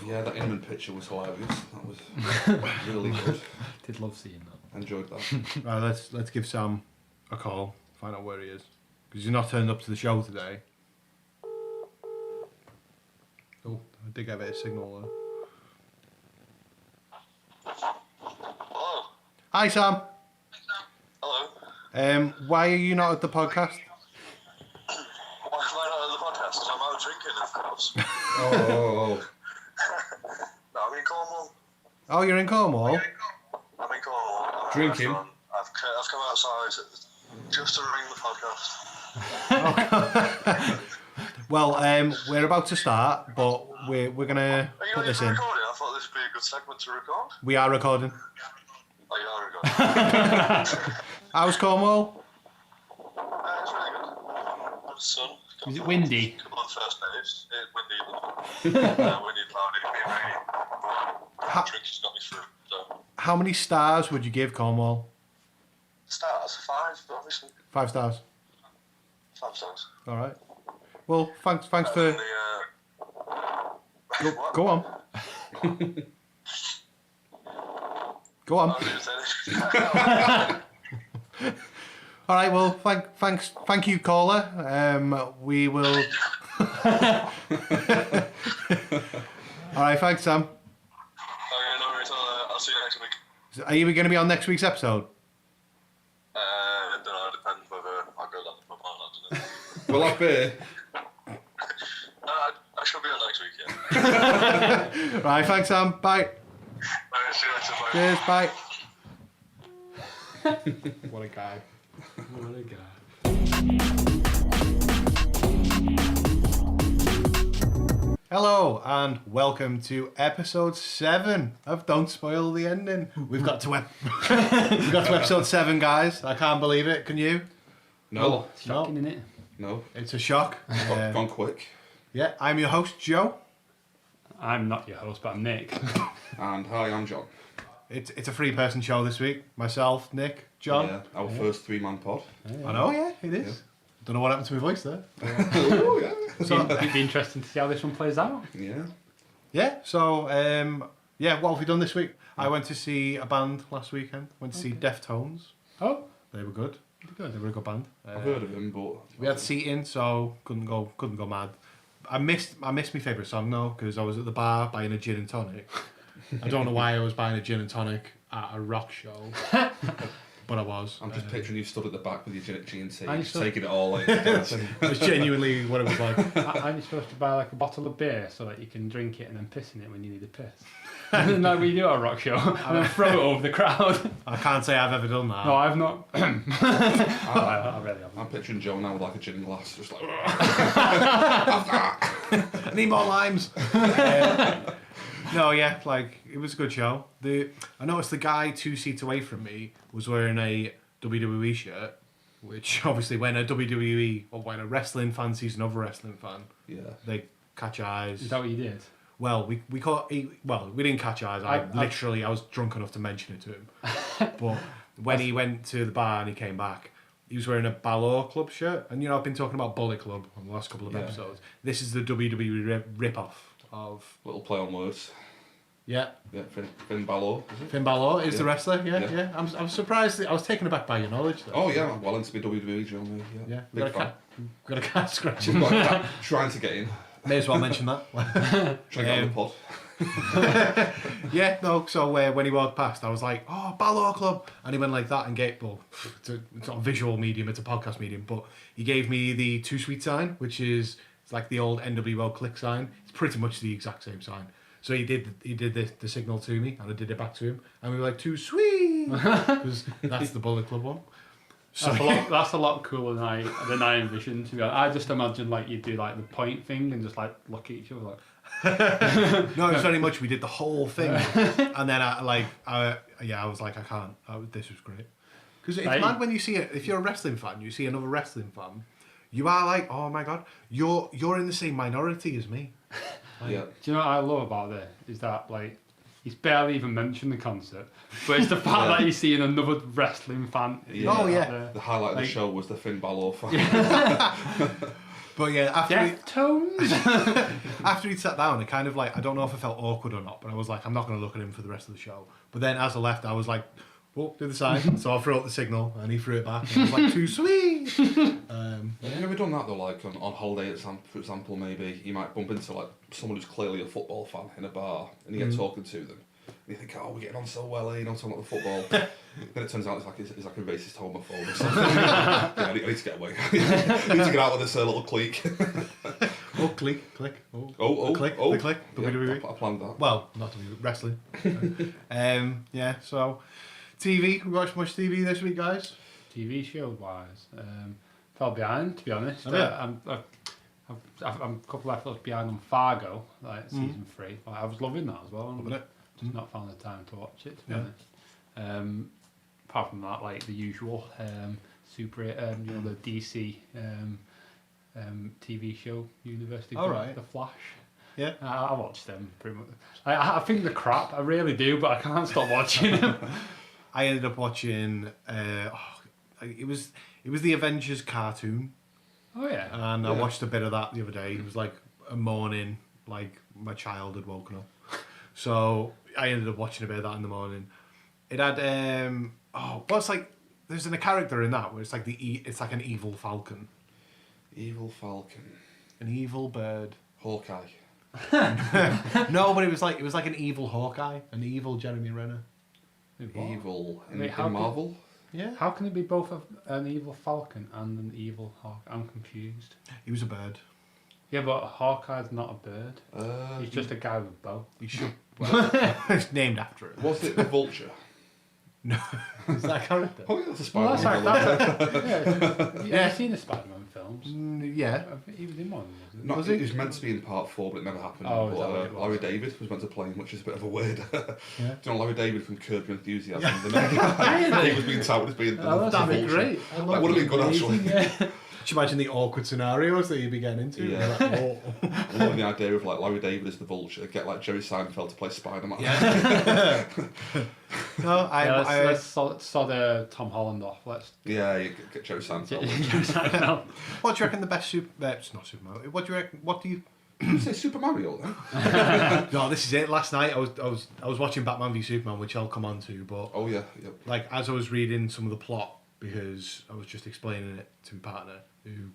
Yeah, that Inman picture was hilarious. That was really good. Did love seeing that. Enjoyed that. Right, let's give Sam a call, find out where he is. Because he's not turned up to the show today. Oh, I did get a bit of signal there. Hello. Hi, Sam. Hello. Why are you not at the podcast? Why am I not on the podcast? 'Cause I'm out drinking, of course. Oh. No, I'm in Cornwall. Oh, you're in Cornwall? I'm in Cornwall. I'm at a Drinking? restaurant. I've come outside just to ring the podcast. Well, we're about to start, but we're gonna Are you put ready this for in. recording? I thought this would be a good segment to record. We are recording. Oh, you are recording. How's Cornwall? It's really good. Good sun. Is it windy? Couple of first days. Windy, windy, cloudy, being rainy. But drink has got me through. So. How many stars would you give Cornwall? Stars, 5, obviously. 5 stars. 5 stars. All right. Well, thanks for. Go on. Go on. All right. Well, thank you, caller. We will. All right. Thanks, Sam. Okay, no worries. I'll see you next week. Are you going to be on next week's episode? I don't know. It depends whether I go down the pub or not, doesn't it? Will I be? I should be on next week, yeah. Right. Thanks, Sam. Bye. Alright, see you later. Bye. Cheers. Bye. What a guy. What a guy. Hello and welcome to episode 7 of Don't Spoil the Ending. We've got to we've got to episode 7, guys. I can't believe it. Can you? No. Shocking, No. innit? No. It's a shock. Gone quick. Yeah, I'm your host, Joe. I'm not your host, but I'm Nick. And hi, I'm John. It's a 3-person show this week. Myself, Nick, John. Yeah, our first 3-man pod. I know, yeah, it is. Yeah. Don't know what happened to my voice there. Oh, yeah. So, It'd be interesting to see how this one plays out. Yeah. yeah, so, what have we done this week? I went to see a band last weekend. Went to see Deftones. Oh, They were good. They were a good band. I've heard of him, but... We had seating, so couldn't go mad. I missed my favourite song though, because I was at the bar buying a gin and tonic. I don't know why I was buying a gin and tonic at a rock show, but I was. I'm just picturing you stood at the back with your gin and tea, I'm just so- taking it all in. It was genuinely what it was like. aren't you supposed to buy like a bottle of beer so that you can drink it and then piss in it when you need a piss? No, we do at a rock show and then throw it over the crowd. I can't say I've ever done that. No, I've not. I really haven't. I'm picturing Joe now with like a gin glass, just like... I need more limes. No, yeah, like it was a good show. I noticed the guy 2 seats away from me was wearing a WWE shirt, which obviously when a WWE or when a wrestling fan sees another wrestling fan, Yeah. they catch eyes. Is that what you did? Well, we didn't catch eyes. I was drunk enough to mention it to him. But when he went to the bar and he came back, he was wearing a Balor Club shirt. And I've been talking about Bullet Club on the last couple of episodes. This is the WWE rip-off of... Little play on words. Yeah. Yeah, Finn Balor, is it? Finn Balor is Yeah. the wrestler. Yeah, Yeah. yeah. I'm surprised. I was taken aback by your knowledge though. Oh, yeah, I'm well into my WWE, Joe. Yeah. Big fan. Got a cat scratching. We've got a cat trying to get in. May as well mention that. Trying to get on the pod. Yeah, no, so when he walked past, I was like, oh, Balor Club. And he went like that and gave, well, it's not a visual medium, it's a podcast medium, but he gave me the Too Sweet sign, which is it's like the old NWO click sign. It's pretty much the exact same sign. So he did the signal to me, and I did it back to him, and we were like, too sweet, because that's the Bullet Club one. So, That's a lot cooler than I envisioned. To be honest, I just imagine like you do like the point thing and just like look at each other like. No, it was very much we did the whole thing, and then I was like, I can't. This was great because it's mad when you see it. If you're a wrestling fan, you see another wrestling fan, you are like, oh my god, you're in the same minority as me. Like, yeah. Do you know what I love about it? Is that like he's barely even mentioned the concert, but it's the fact that he's seeing another wrestling fan. Yeah. Oh yeah. The highlight of the show was the Finn Balor fan. But yeah, Deftones. after he'd sat down, it kind of like, I don't know if I felt awkward or not, but I was like, I'm not going to look at him for the rest of the show. But then as I left, I was like, oh, do the sign. So I threw out the signal and he threw it back. And I was like, too sweet. Have you ever done that though, like on holiday, for example, maybe you might bump into like someone who's clearly a football fan in a bar and you get talking to them. And you think, oh, we're getting on so well, you know, talking about the football. Then it turns out it's like a racist homophobe or something. Yeah, I need to get away. I need to get out of this little clique. Oh, click. Oh, Oh, the click. yeah, I planned that. Well, not to be wrestling. Yeah, so TV. We watched much TV this week, guys? TV show wise, fell behind, to be honest. Oh, yeah. I'm a couple episodes behind on Fargo, like season 3. Like, I was loving that as well. Loving it. Just not found the time to watch it, to be honest. Apart from that, like the usual super, the DC TV show, University. All right. The Flash. Yeah. I watch them pretty much. I think they're crap. I really do, but I can't stop watching them. I ended up watching. It was the Avengers cartoon, Oh yeah. and I watched a bit of that the other day. It was like a morning, like my child had woken up, so I ended up watching a bit of that in the morning. It had there's a character in that where it's like it's like an evil falcon, Evil Falcon. an evil bird. Hawkeye. No, but it was like an evil Hawkeye, an evil Jeremy Renner. What? Evil in, Wait, how in can- Marvel. Yeah. How can it be both an evil falcon and an evil hawk? I'm confused. He was a bird. Yeah, but Hawkeye's not a bird. He's just a guy with a bow. He should. Well, it's named after it. Was it the Vulture? No, is that a character? Oh yeah, that's a Well, Spider-Man. Have you seen the Spider-Man films? Yeah. He was in one, wasn't he? Not, it was meant to be in part 4, but it never happened. Oh, is that what it was? Larry David was meant to play him, which is a bit of a weird. Yeah. Do you know Larry David from Curb Your Enthusiasm? He was being touted as being Oh, the that'd be Vulture. great. That would have been good actually. Yeah. Could you imagine the awkward scenarios that you'd be getting into? Yeah. Like, oh. I love the idea of like Larry David as the Vulture, get like Jerry Seinfeld to play Spider-Man. No, Let's sod Tom Holland off. Let's. Yeah, you get Jerry Seinfeld. What do you reckon the best Super? It's not Super Mario. What do you reckon? What do you? Did you say Super Mario then? No, this is it. Last night I was watching Batman v Superman, which I'll come on to, but Oh yeah, yeah. like as I was reading some of the plot, because I was just explaining it to my partner who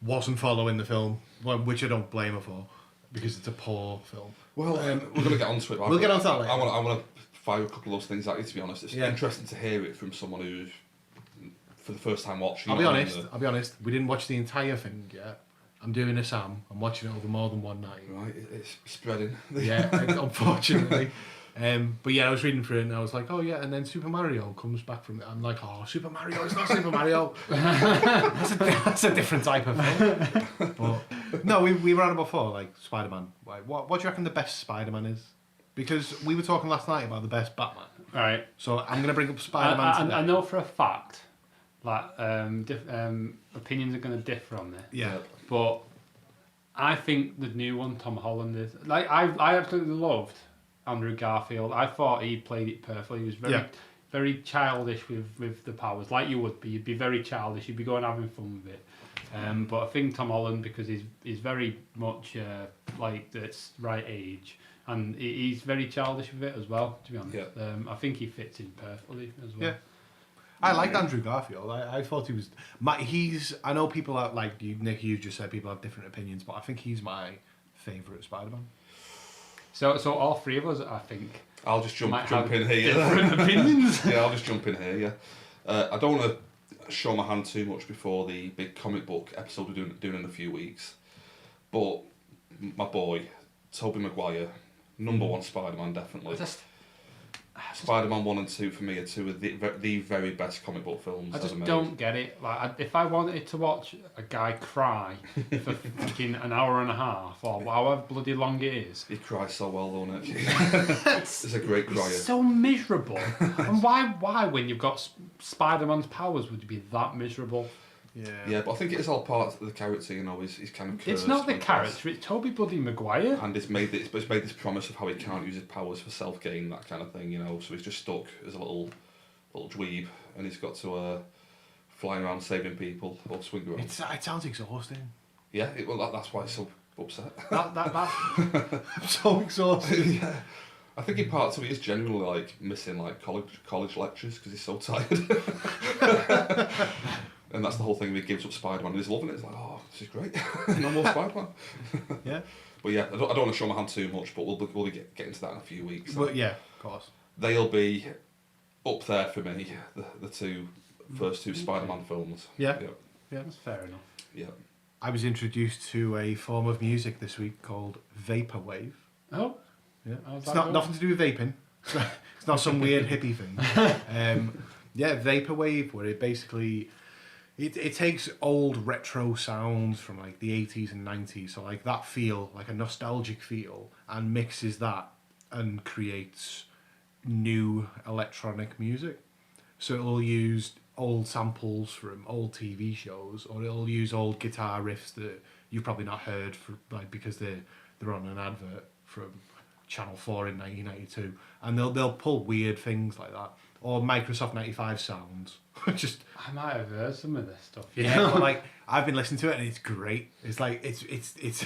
wasn't following the film, which I don't blame her for, because it's a poor film. Well, we're going to get onto it. We'll get onto that later. I want to fire a couple of those things at you, to be honest. It's Yeah. interesting to hear it from someone who's, for the first time watching. I'll be you know, honest. We didn't watch the entire thing yet. I'm doing a Sam. I'm watching it over more than one night. Right, it's spreading. Yeah, unfortunately. But yeah, I was reading through it and I was like, oh yeah, and then Super Mario comes back from it. I'm like, oh, Super Mario, it's not Super Mario. that's a different type of film. But, no, we were on it before, like Spider-Man. What do you reckon the best Spider-Man is? Because we were talking last night about the best Batman. Right. So I'm going to bring up Spider-Man today. I know for a fact, like, opinions are going to differ on this. Yeah. But I think the new one, Tom Holland, is like I absolutely loved Andrew Garfield. I thought he played it perfectly. He was very childish with the powers, like you would be. You'd be very childish. You'd be going having fun with it. But I think Tom Holland, because he's very much like that's right age, and he's very childish with it as well. To be honest, I think he fits in perfectly as well. Yeah. I liked Andrew Garfield. I thought he was. I know people are like you, Nick. You just said people have different opinions, but I think he's my favourite Spider-Man. So all three of us, I think. I'll just jump have in here. Different opinions. Yeah, I'll just jump in here. Yeah, I don't want to show my hand too much before the big comic book episode we're doing in a few weeks, but my boy Tobey Maguire, number one Spider-Man, definitely. Spider-Man 1 and 2 for me are two of the very best comic book films I just ever made. don't get it. Like, if I wanted to watch a guy cry for fucking an hour and a half or however bloody long it is, He cries so well, though, doesn't he? It's a great crier. it's so miserable. And why when you've got Spider-Man's powers would you be that miserable? Yeah, but I think it is all part of the character, you know. He's kind of cursed. It's not the with character. It's Tobey bloody Maguire. And it's made this promise of how he can't use his powers for self-gain, that kind of thing, you know. So he's just stuck as a little dweeb, and he's got to fly around saving people or swing around. It sounds exhausting. Yeah, that's why it's so upset. That's I'm so exhausted. Yeah. I think in part 2 he is genuinely like missing like college lectures because he's so tired. And that's the whole thing. He gives up Spider-Man and he's loving it. It's like, oh, this is great. No more Spider-Man. Yeah. But yeah, I don't want to show my hand too much, but we'll be getting to that in a few weeks. But yeah, of course. They'll be up there for me, the first two Spider-Man films. Yeah. Yeah. Yeah. that's fair enough. Yeah. I was introduced to a form of music this week called vaporwave. Oh, Yeah. how's It's that not going? nothing to do with vaping. It's not some weird hippie thing. Yeah, vaporwave, where it basically it takes old retro sounds from like the 80s and 90s, so like that feel, like a nostalgic feel, and mixes that and creates new electronic music. So it'll use old samples from old TV shows, or it'll use old guitar riffs that you've probably not heard for, like, because they're on an advert from Channel 4 in 1992, and they'll pull weird things like that, or Microsoft 95 sounds. Just I might have heard some of this stuff. yeah, but like I've been listening to it and it's great. It's like it's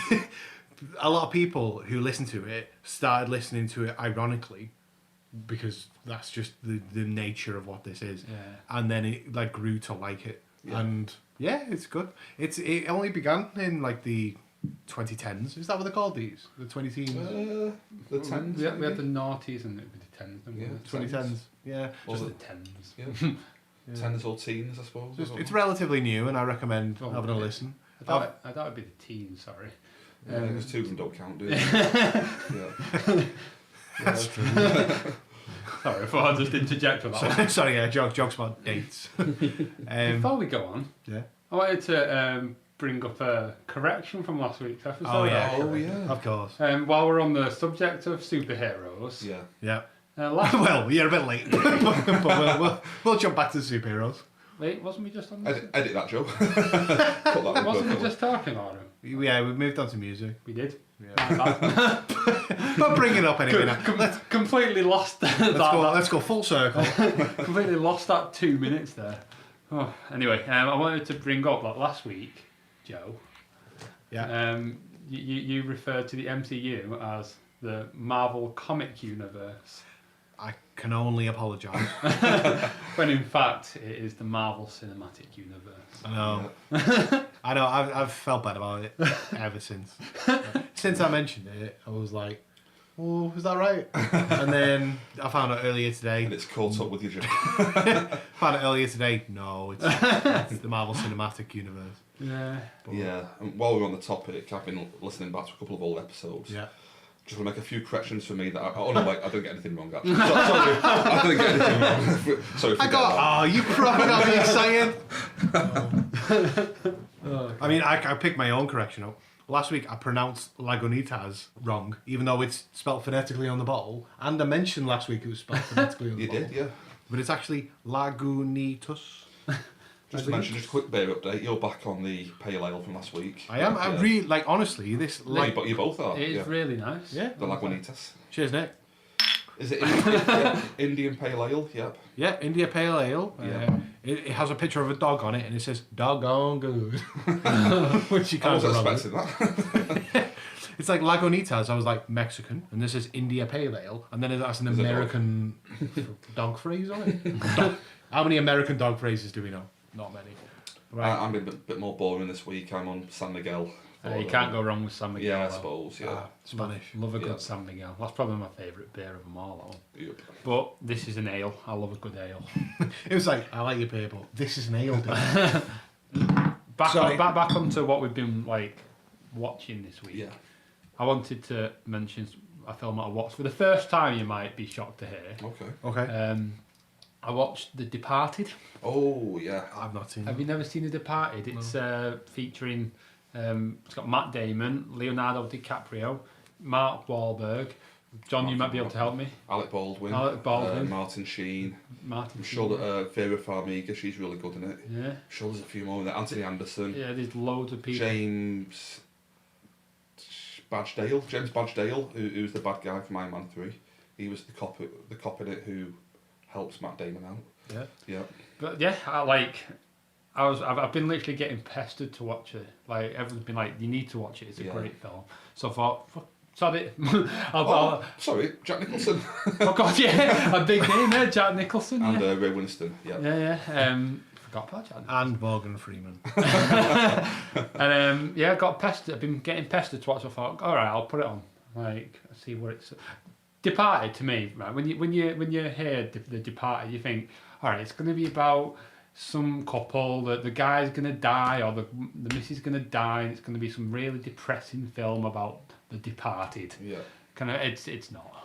a lot of people who listen to it started listening to it ironically, because that's just the nature of what this is. Yeah. And then it like grew to like it. Yeah. And yeah, it's good. It only began in like the 2010s. Is that what they called these? The 2010s? The 10s. We had maybe? the noughties and the tens. didn't we? Yeah. 2010s. Yeah. Or Just the the tens. yeah. 10s or teens, I suppose. So it's relatively new, and I recommend Oh, having a yeah. listen. I thought it'd be the teens. Sorry. Yeah, because 2 of them don't count, do they? Yeah. That's true. Sorry, I thought I'd just interject with that one. Sorry, yeah, jokes about dates. Before we go on, Yeah. I wanted to bring up a correction from last week's episode. Oh, yeah. Oh, yeah. Of course. While we're on the subject of superheroes, Yeah. Yeah. last Well, you're a bit late, but we'll jump back to the superheroes. wait, wasn't we just on this? Edit that, Joe. Put that in Wasn't we perfectly. just talking about him? Yeah, we moved on to music. We did. Yeah. My bad. But bring it up anyway. Now. Completely lost Let's go full circle. completely lost that 2 minutes there. Oh, anyway, I wanted to bring up that last week, Joe. Yeah. You referred to the MCU as the Marvel Comic Universe, I can only apologise. when in fact it is the Marvel Cinematic Universe. I know. I know. I've felt bad about it ever since. Since I mentioned it, I was like, "Oh, is that right?" And then I found out earlier today. And it's caught up with you, Joe. Found out earlier today. No, it's the Marvel Cinematic Universe. Yeah. But, Yeah. And while we're on the topic, I've been listening back to a couple of old episodes. Yeah. Just want to make a few corrections for me that I didn't get anything wrong, actually. Sorry, I didn't get anything wrong. Sorry, I got. Oh, you probably got me excited. I mean, I picked my own correction up. Last week I pronounced Lagunitas wrong, even though it's spelled phonetically on the bottle. And I mentioned last week it was spelled phonetically on the You bottle. did, yeah. But it's actually Lagunitas. Just to mention, just a quick beer update. You're back on the pale ale from last week. I am. I Yeah. really like. Honestly, this like. You both are. It is Yeah. really nice. Yeah. The Lagunitas. Cheers, Nick. Is it yeah, Indian pale ale? Yep. Yeah, India Pale Ale. Yeah. It has a picture of a dog on it, and it says "doggone good," which you I can't was go wrong with. expecting that. It's like Lagunitas. I was like Mexican, and this is India Pale Ale, and then that's an Is it American dog phrase on it. How many American dog phrases do we know? Not many. Right. I'm a bit more boring this week. I'm on San Miguel. You can't go wrong with San Miguel. Yeah, I though. suppose. Yeah. Spanish. Love a good Yeah. San Miguel. That's probably my favourite beer of them all. That one. Yep. But this is an ale. I love a good ale. It was like, I like your beer, but this is an ale. Dude. Back onto what we've been like watching this week. Yeah. I wanted to mention a film that I watched for the first time. You might be shocked to hear. Okay. Okay. I watched The Departed. Oh yeah. I've not seen Have you never seen The Departed? It's featuring. It's got Matt Damon, Leonardo DiCaprio, Mark Wahlberg. John, you might be able to help me. Alec Baldwin. Alec Baldwin. Martin Sheen. Martin. I'm sure that Vera Farmiga, she's really good in it. Yeah. I'm sure there's a few more in there. Anthony Anderson. Yeah, there's loads of people. James Badgedale. James Badgedale, who's the bad guy from Iron Man 3. He was the cop in it who helps Matt Damon out. Yeah. Yeah. But yeah, I like. I've been literally getting pestered to watch it. Like everyone's been like, you need to watch it. It's a great film. So I thought, sod it. Sorry, Jack Nicholson. Oh God, yeah, a big name there, Jack Nicholson. And Ray Winston. Yeah. Yeah. Forgot about Jack Nicholson. And Morgan Freeman. And I got pestered. I've been getting pestered to watch. I thought, all right, I'll put it on. Like, see what it's. Departed to me, right? When you hear the Departed, you think, all right, it's going to be about some couple that the guy's going to die or the missus is going to die, and it's going to be some really depressing film about the departed. Yeah. Kind of, it's not.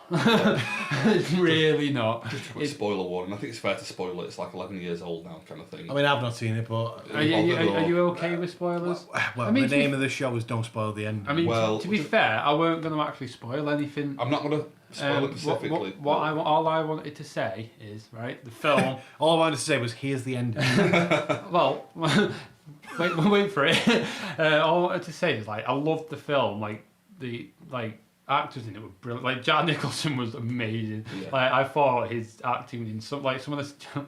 It's really not. Just a quick spoiler warning. I think it's fair to spoil it. It's like 11 years old now, kind of thing. I mean, I've not seen it, but... Are you okay with spoilers? Well, the name of the show is Don't Spoil the End. I mean, to be fair, I weren't going to actually spoil anything. I'm not going to spoil it specifically. All I wanted to say is, right, the film... All I wanted to say was, here's the ending. Well, wait for it. All I wanted to say is, like, I loved the film. Like, the actors in it were brilliant. Like, Jack Nicholson was amazing. Yeah. Like, I thought his acting in some of the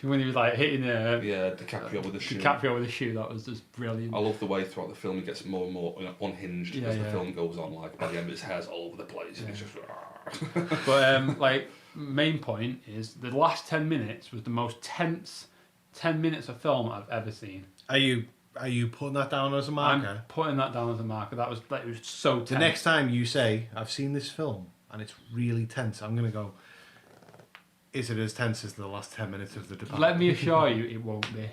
when he was like hitting DiCaprio with the shoe. DiCaprio with the shoe, that was just brilliant. I love the way throughout the film he gets more and more unhinged as the film goes on. Like, by the end, his hair's all over the place, and it's just. But like, main point is the last 10 minutes was the most tense 10 minutes of film I've ever seen. Are you putting that down as a marker? I'm putting that down as a marker. That was it was so tense. The next time you say, I've seen this film and it's really tense, I'm going to go, is it as tense as the last 10 minutes of the debate? Let me assure you, it won't be.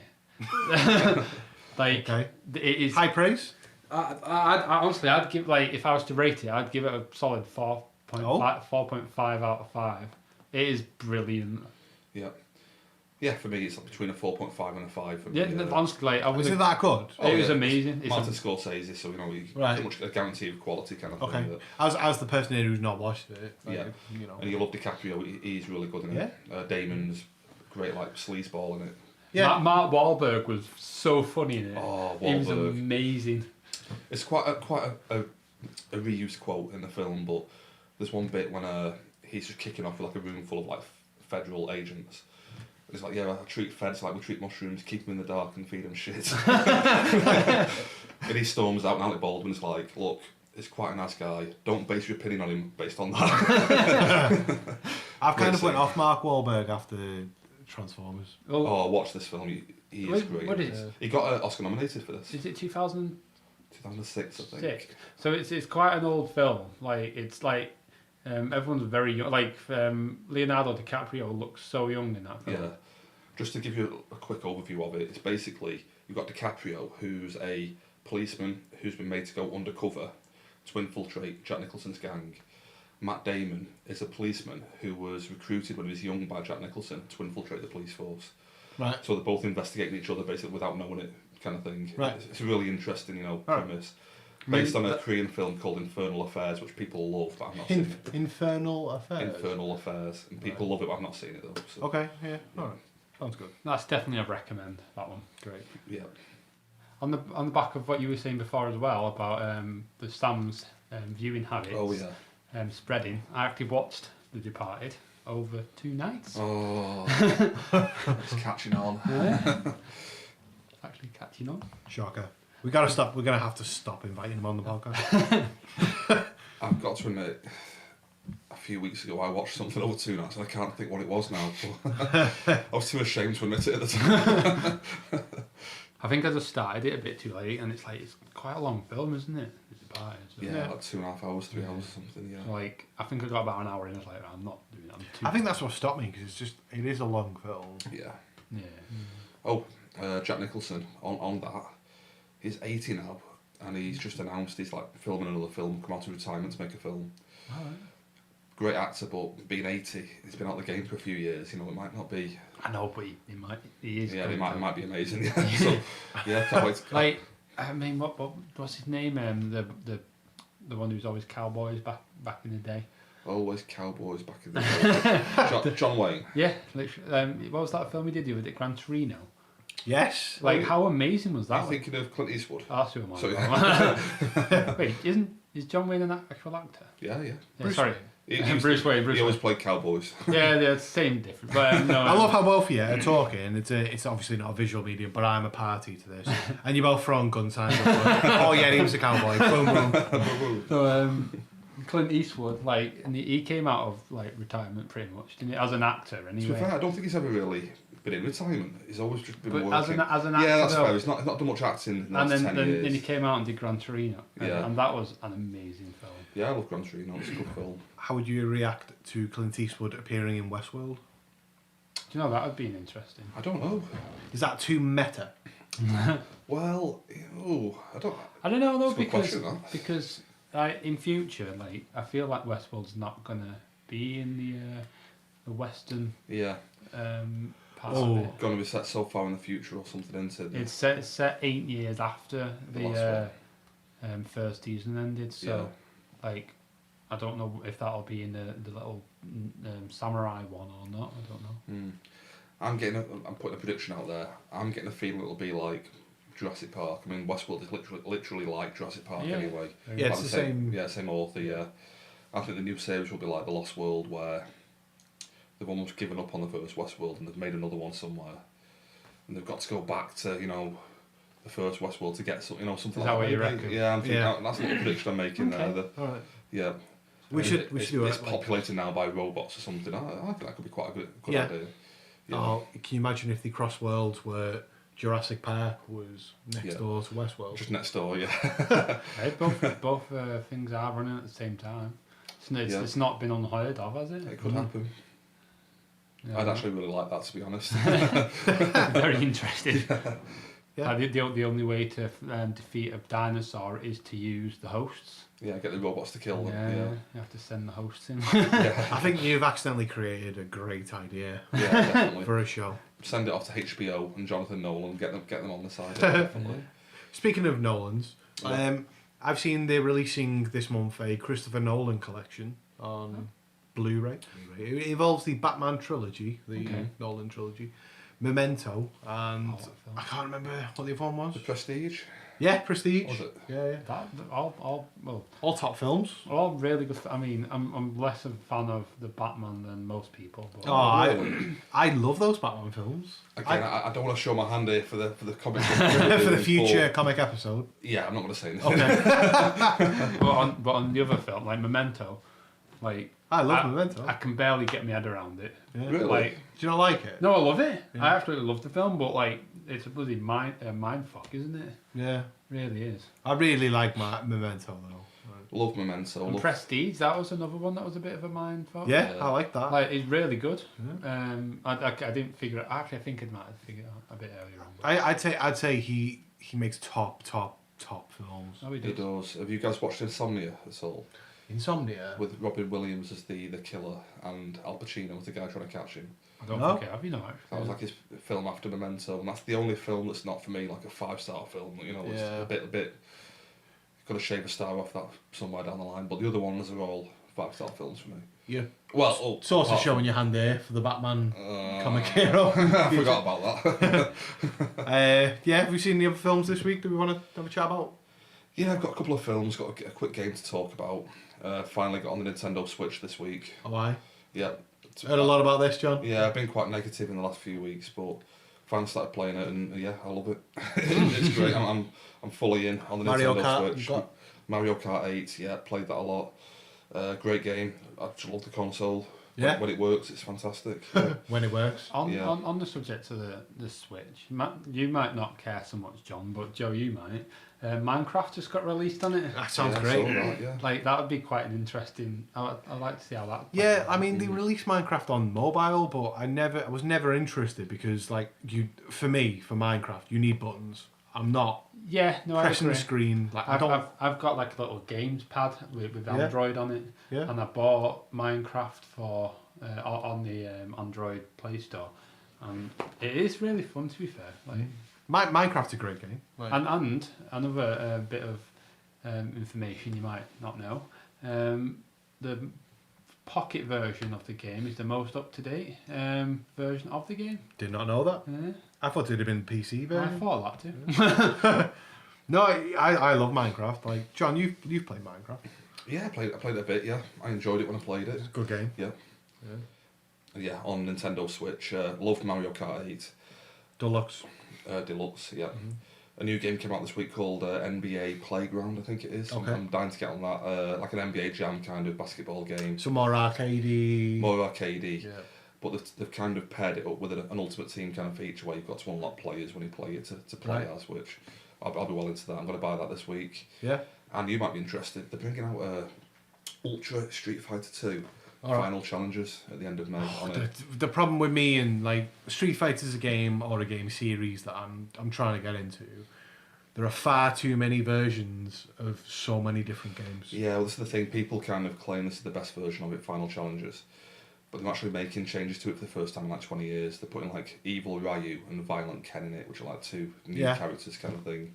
Okay. It is... High praise? I honestly, I'd give, like, if I was to rate it, I'd give it a solid 4.5 out of 5. It is brilliant. Yeah. Yeah, for me, it's like between a 4.5 and a 5. Honestly, like, I was. Is it that good? It was amazing. Martin Scorsese, so pretty much a guarantee of quality kind of thing. As the person here who's not watched it, and you love DiCaprio, he's really good in it. Damon's great, like sleazeball in it. Yeah, Mark Wahlberg was so funny in it. Oh, Wahlberg. He was amazing. It's quite a reused quote in the film, but there's one bit when he's just kicking off with like a room full of like federal agents. It's like, I treat feds like we treat mushrooms, keep them in the dark and feed them shit. And he storms out and Alec Baldwin's like, look, he's quite a nice guy. Don't base your opinion on him based on that. I've kind of went off Mark Wahlberg after Transformers. Watch this film. He is great. What is it? He got Oscar nominated for this. Is it 2006, I think. So it's quite an old film. Like, it's like... everyone's very young. Like Leonardo DiCaprio looks so young in that film. Yeah. Just to give you a quick overview of it, it's basically you've got DiCaprio, who's a policeman who's been made to go undercover to infiltrate Jack Nicholson's gang. Matt Damon is a policeman who was recruited when he was young by Jack Nicholson to infiltrate the police force. Right. So they're both investigating each other basically without knowing it, kind of thing. Right. It's a really interesting, premise. Based on a Korean film called Infernal Affairs, which people love, but I've not seen it. Infernal Affairs? Infernal Affairs. And people love it, but I've not seen it, though. So. Okay, yeah. Alright. Sounds good. That's definitely a recommend, that one. Great. Yeah. On the back of what you were saying before as well, about the Sam's viewing habits spreading, I actually watched The Departed over 2 nights. Oh, it's catching on. Yeah. Actually catching on. Shocker. We're going to have to stop inviting him on the podcast. I've got to admit, a few weeks ago I watched something over 2 nights and I can't think what it was now. I was too ashamed to admit it at the time. I think I just started it a bit too late, and it's quite a long film, isn't it? Like 2.5 hours, 3 hours or something, yeah. Like, I think I got about an hour in, and I was like, I'm not doing that. I think that's what stopped me, because it is a long film. Yeah. Yeah. Oh, Jack Nicholson, on that, he's 80 now, and he's just announced he's like filming another film, come out of retirement to make a film. All right. Great actor, but being 80, he's been out of the game for a few years, it might not be... I know, but he is. Yeah, he might be amazing, yeah. So, yeah, can't wait to... Like, I mean, what's his name? The one who's always cowboys back in the day. Always cowboys back in the day. John Wayne. Yeah, literally. What was that film he did with it? Gran Torino. Yes. Like, how amazing was that? You're thinking of Clint Eastwood. Oh, that's who I'm on. Wait, is John Wayne an actual actor? Yeah. Sorry. Bruce Wayne. He always played cowboys. Yeah, they're same different. But no, I love how both of you are talking. It's obviously not a visual medium, but I'm a party to this. And you're both throwing gun signs up. Oh yeah, he was a cowboy. Boom, boom. So Clint Eastwood, like, and he came out of like retirement pretty much, didn't he? As an actor, anyway. To be fair, I don't think he's ever really been in retirement. He's always just been But working. as an actor, yeah, that's though, fair. He's not done much acting in the last and 10 years. then he came out and did Gran Torino, and that was an amazing film. Yeah, I love Gran Torino. It's a good film. How would you react to Clint Eastwood appearing in Westworld? Do you know that would be interesting? I don't know. Is that too meta? Well, I don't know though, It's a good question, that. because in future, like, I feel like Westworld's not gonna be in the western part of it. Going to be set so far in the future or something, isn't it? It's set 8 years after the first season ended, so like, I don't know if that'll be in the little samurai one or not. I don't know. I'm putting a prediction out there. I'm getting a feeling it'll be like Jurassic Park. I mean, Westworld is literally like Jurassic Park anyway. Yeah, Like it's the same. Yeah, same author. Yeah, I think the new series will be like The Lost World, where they've almost given up on the first Westworld and they've made another one somewhere, and they've got to go back to the first Westworld to get something something Is like that what that. you reckon? Yeah, I'm thinking that's not the prediction I'm making there. All right. Yeah. We should do It's it. populated now by robots or something. I think that could be quite a good idea. Yeah. Oh, can you imagine if the cross worlds were Jurassic Park was next door to Westworld? Just next door, yeah. Hey, both things are running at the same time. It's not been unheard of, has it? It could happen. Yeah. I'd actually really like that, to be honest. Very interesting. Yeah. The only way to defeat a dinosaur is to use the hosts. Yeah, get the robots to kill them. Yeah. You have to send the hosts in. I think you've accidentally created a great idea Yeah, definitely. for a show. Send it off to HBO and Jonathan Nolan, get them on the side. Definitely. Speaking of Nolans, I've seen they're releasing this month a Christopher Nolan collection on Blu-ray. It involves the Batman trilogy, the Nolan trilogy, Memento, and I can't remember what the other one was. The Prestige. Yeah, Prestige. Was it? Yeah. All All top films. all really good. I mean, I'm less of a fan of the Batman than most people. But I love those Batman films. Again, I don't want to show my hand here for the comic book For the future comic episode. Yeah, I'm not going to say anything. Okay. but on the other film, like Memento, like I love Memento. I can barely get my head around it. Yeah. Really? Like, Do you not like it? no, I love it. Yeah. I absolutely love the film, but like, it's a bloody mind fuck, isn't it? Yeah. Really is. I really like my Memento though. Love Memento. And Prestige, that was another one that was a bit of a mind fuck. Yeah, I like that. Like, it's really good. I didn't figure it. Actually, I think I might have figured it out a bit earlier on. But I'd say he makes top films. Oh, he He does. does. Have you guys watched Insomnia at all? Insomnia. With Robin Williams as the killer and Al Pacino as the guy trying to catch him. I don't No. think I have. You know, actually. That was like his film after Memento, and that's the only film that's not for me like a 5-star film. It's Yeah. a bit. Got to shave a star off that somewhere down the line, but the other ones are all 5-star films for me. Yeah. Well, Sort of apart showing your hand there for the Batman comic hero. I forgot about that. Yeah, have we seen the other films this week? Do we want to have a chat about? Yeah, I've got a couple of films. Got a quick game to talk about. Finally got on the Nintendo Switch this week. Oh, I Yeah. heard a lot about this, John. Yeah, I've been quite negative in the last few weeks, but finally started playing it, and yeah, I love it. It's great. I'm fully in on the Mario Nintendo Kart, Switch. you've got? Mario Kart 8, yeah, played that a lot. Great game. I just love the console. Yeah. When it works, it's fantastic. Yeah. When it works. On the subject of the Switch, you might not care so much, John, but Joe, you might. Minecraft just got released on it. That sounds Yeah, great. so, right, yeah. Like, that would be quite an interesting. I'd like to see how that. plays Yeah, out. I mean they released Minecraft on mobile, but I was never interested because like for Minecraft you need buttons. I'm not Yeah, no, pressing I the agree. screen. Like I don't. I've got like a little games pad with Yeah. Android on it, Yeah. and I bought Minecraft for on the Android Play Store, and it is really fun, to be fair. Like, Minecraft's a great game. Like, and another bit of information you might not know, the Pocket version of the game is the most up to date version of the game. did not know that. Yeah. I thought it'd have been PC I version. thought that too. No, I love Minecraft. Like John, you've played Minecraft. Yeah, I played it a bit. Yeah, I enjoyed it when I played it. It's a good game. Yeah. Yeah, on Nintendo Switch. Loved Mario Kart 8 Deluxe. Deluxe. Yeah. A new game came out this week called NBA Playground, I think it is. Okay. I'm dying to get on that. Like an NBA Jam kind of basketball game. Some more arcadey. More arcadey. Yeah. But they've kind of paired it up with an Ultimate Team kind of feature where you've got to unlock players when you play it to play as, which I'll be well into that. I'm going to buy that this week. Yeah. And you might be interested. They're bringing out Ultra Street Fighter 2 final challenges at the end of May on it. The problem with me and like Street Fighter is a game or a game series that I'm trying to get into. There are far too many versions of so many different games. Yeah, well, this is the thing. People kind of claim this is the best version of it, final challenges. But they're actually making changes to it for the first time in like 20 years. They're putting like Evil Ryu and Violent Ken in it, which are like two new characters kind of thing.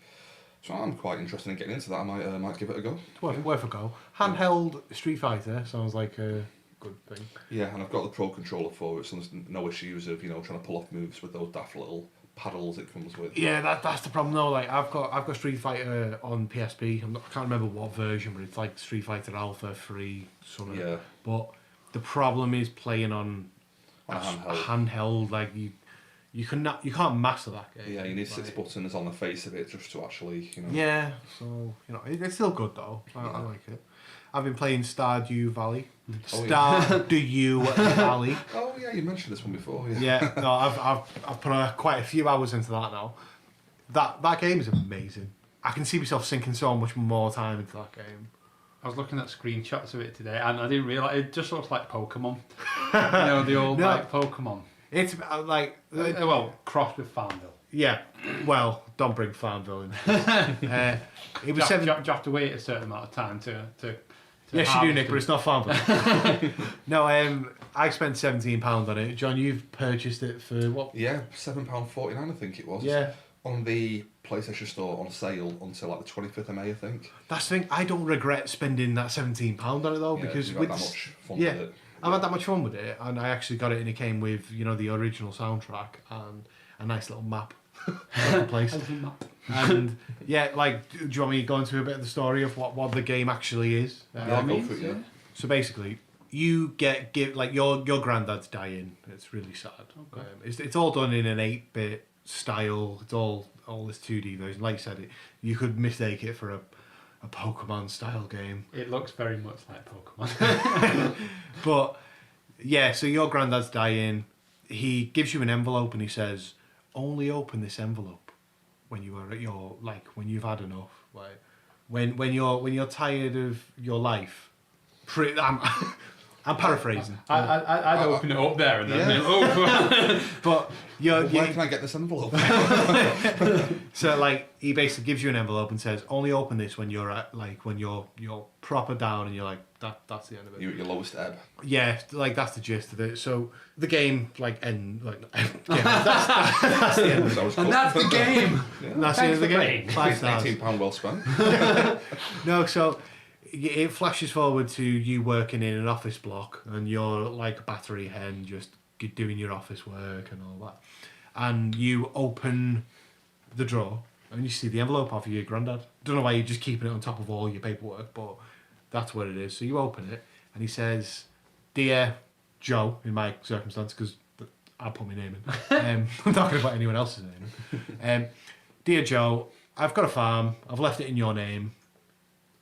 So I'm quite interested in getting into that. I might give it a go. It's worth a go. Handheld Street Fighter sounds like a good thing. Yeah, and I've got the Pro Controller for it, so there's no issues of trying to pull off moves with those daft little paddles it comes with. Yeah, that's the problem though. Like I've got Street Fighter on PSP. I can't remember what version, but it's like Street Fighter Alpha 3 something. Yeah. But the problem is playing on a handheld. Like you can't master that game. Yeah, you need 6 buttons on the face of it just to actually, Yeah, so it's still good though. I like it. I've been playing Stardew Valley. Stardew Valley. Oh yeah, you mentioned this one before. Yeah. Yeah, no, I've put quite a few hours into that now. That game is amazing. I can see myself sinking so much more time into that game. I was looking at screenshots of it today, and I didn't realise it just looks like Pokemon. The old like Pokemon. It's like crossed with Farmville. Yeah, well, don't bring Farmville in. It was Do you have to wait a certain amount of time to yes, you do, Nick, but it's not Farmville. No, I spent £17 on it. John, you've purchased it for what? Yeah, £7.49 I think it was. Yeah. On the PlayStation Store on sale until like the 25th of May, I think. That's the thing. I don't regret spending that £17 on it though, because you've had that much fun with it. I've had that much fun with it, and I actually got it, and it came with the original soundtrack and a nice little map of the place. And yeah, like, do you want me to go into a bit of the story of what the game actually is? Go for it, yeah. So basically, you give like your granddad's dying. It's really sad. Okay. It's all done in an 8-bit style. It's all this 2D version. Like you said, you could mistake it for a Pokemon style game. It looks very much like Pokemon. But yeah, so your granddad's dying. He gives you an envelope and he says, "Only open this envelope when you are at when you've had enough. Like when you're tired of your life." I'm paraphrasing. I'd open it up there and then but where can I get this envelope? So like he basically gives you an envelope and says, "Only open this when you're at when you're proper down and you're like that's the end of it. You're at your lowest ebb." Yeah, like that's the gist of it. So the game that's the end of it. And that's the game. And that's the end of the game. £18 well spent. No, so it flashes forward to you working in an office block and you're like a battery hen just doing your office work and all that. And you open the drawer and you see the envelope off of your granddad. Don't know why you're just keeping it on top of all your paperwork, but that's what it is. So you open it and he says, "Dear Joe," in my circumstance, because I put my name in. I'm not going to put anyone else's name in. "Dear Joe, I've got a farm. I've left it in your name.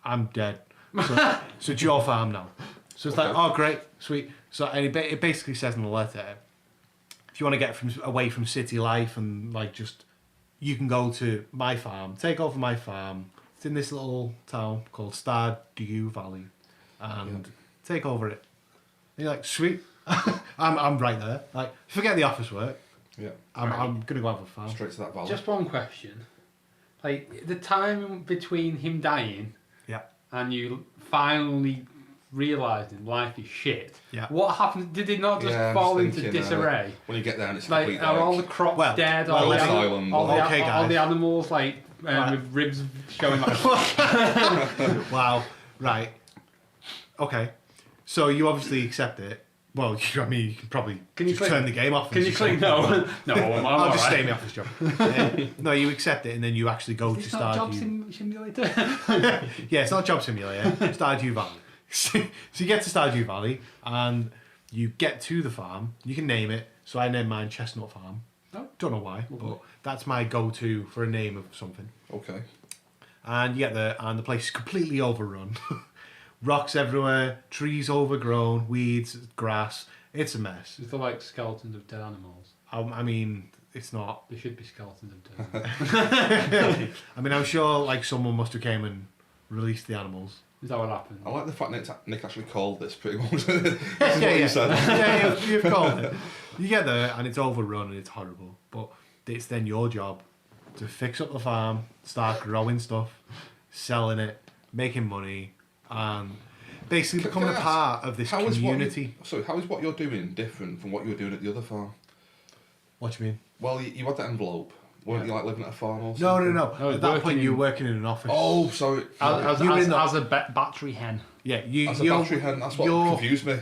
I'm dead. So it's your farm now." So it's like, "Oh, great, sweet." So and it basically says in the letter, if you want to get away from city life and like just, you can go to my farm, take over my farm. It's in this little town called Stardew Valley, and take over it. And you're like, sweet. I'm right there. Like, forget the office work. Yeah. I'm gonna go have a farm. Straight to that valley. Just one question. Like the time between him dying and you finally realising life is shit. Yeah. What happened? Did it not just fall into disarray? When you get there and it's like, are all the crops dead? All the animals with ribs showing like. Wow. Right. Okay. So you obviously accept it, Well, I mean, you can probably Can you turn the game off. Can you click no? No, I'm I'll just alright. stay in the office job. No, you accept it and then you actually go It's to not Job Stardew. Simulator. Yeah, it's not Job Simulator. Stardew Valley. So you get to Stardew Valley and you get to the farm. You can name it. So I named mine Chestnut Farm. Oh. Don't know why, but that's my go-to for a name of something. Okay. And you get there, and the place is completely overrun. Rocks everywhere, trees overgrown, weeds, grass. It's a mess. Is there like skeletons of dead animals? I mean, it's not. There should be skeletons of dead animals. I mean, I'm sure like someone must have came and released the animals. Is that what happened? I like the fact Nick actually called this pretty much. Yeah, you've called it. You get there, and it's overrun, and it's horrible. But it's then your job to fix up the farm, start growing stuff, selling it, making money, and basically becoming a part of this community. How is what you're doing different from what you were doing at the other farm? What do you mean? Well, you had that envelope. Weren't you like living at a farm or something? No. No, At that point, you were working in an office. Oh, sorry. As a battery hen. Yeah, As a battery hen, that's what confused me.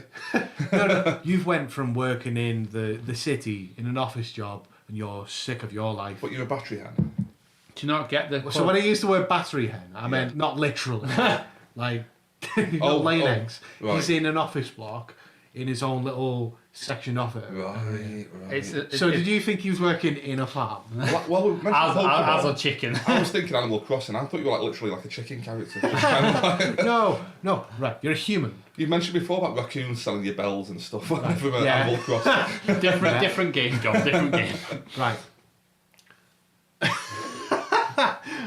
No, you've went from working in the city in an office job, and you're sick of your life. But you're a battery hen. Do you not get the... So when I used the word battery hen, I meant not literally. Like, laying eggs. Right. He's in an office block in his own little section of it. Right. Did you think he was working in a farm? Well, we mentioned Pokemon. As a chicken. I was thinking Animal Crossing. I thought you were like literally like a chicken character. Kind of like, No, right. You're a human. you mentioned before about raccoons selling you bells and stuff from Yeah. Animal Crossing. Different game, John. Different game. Right.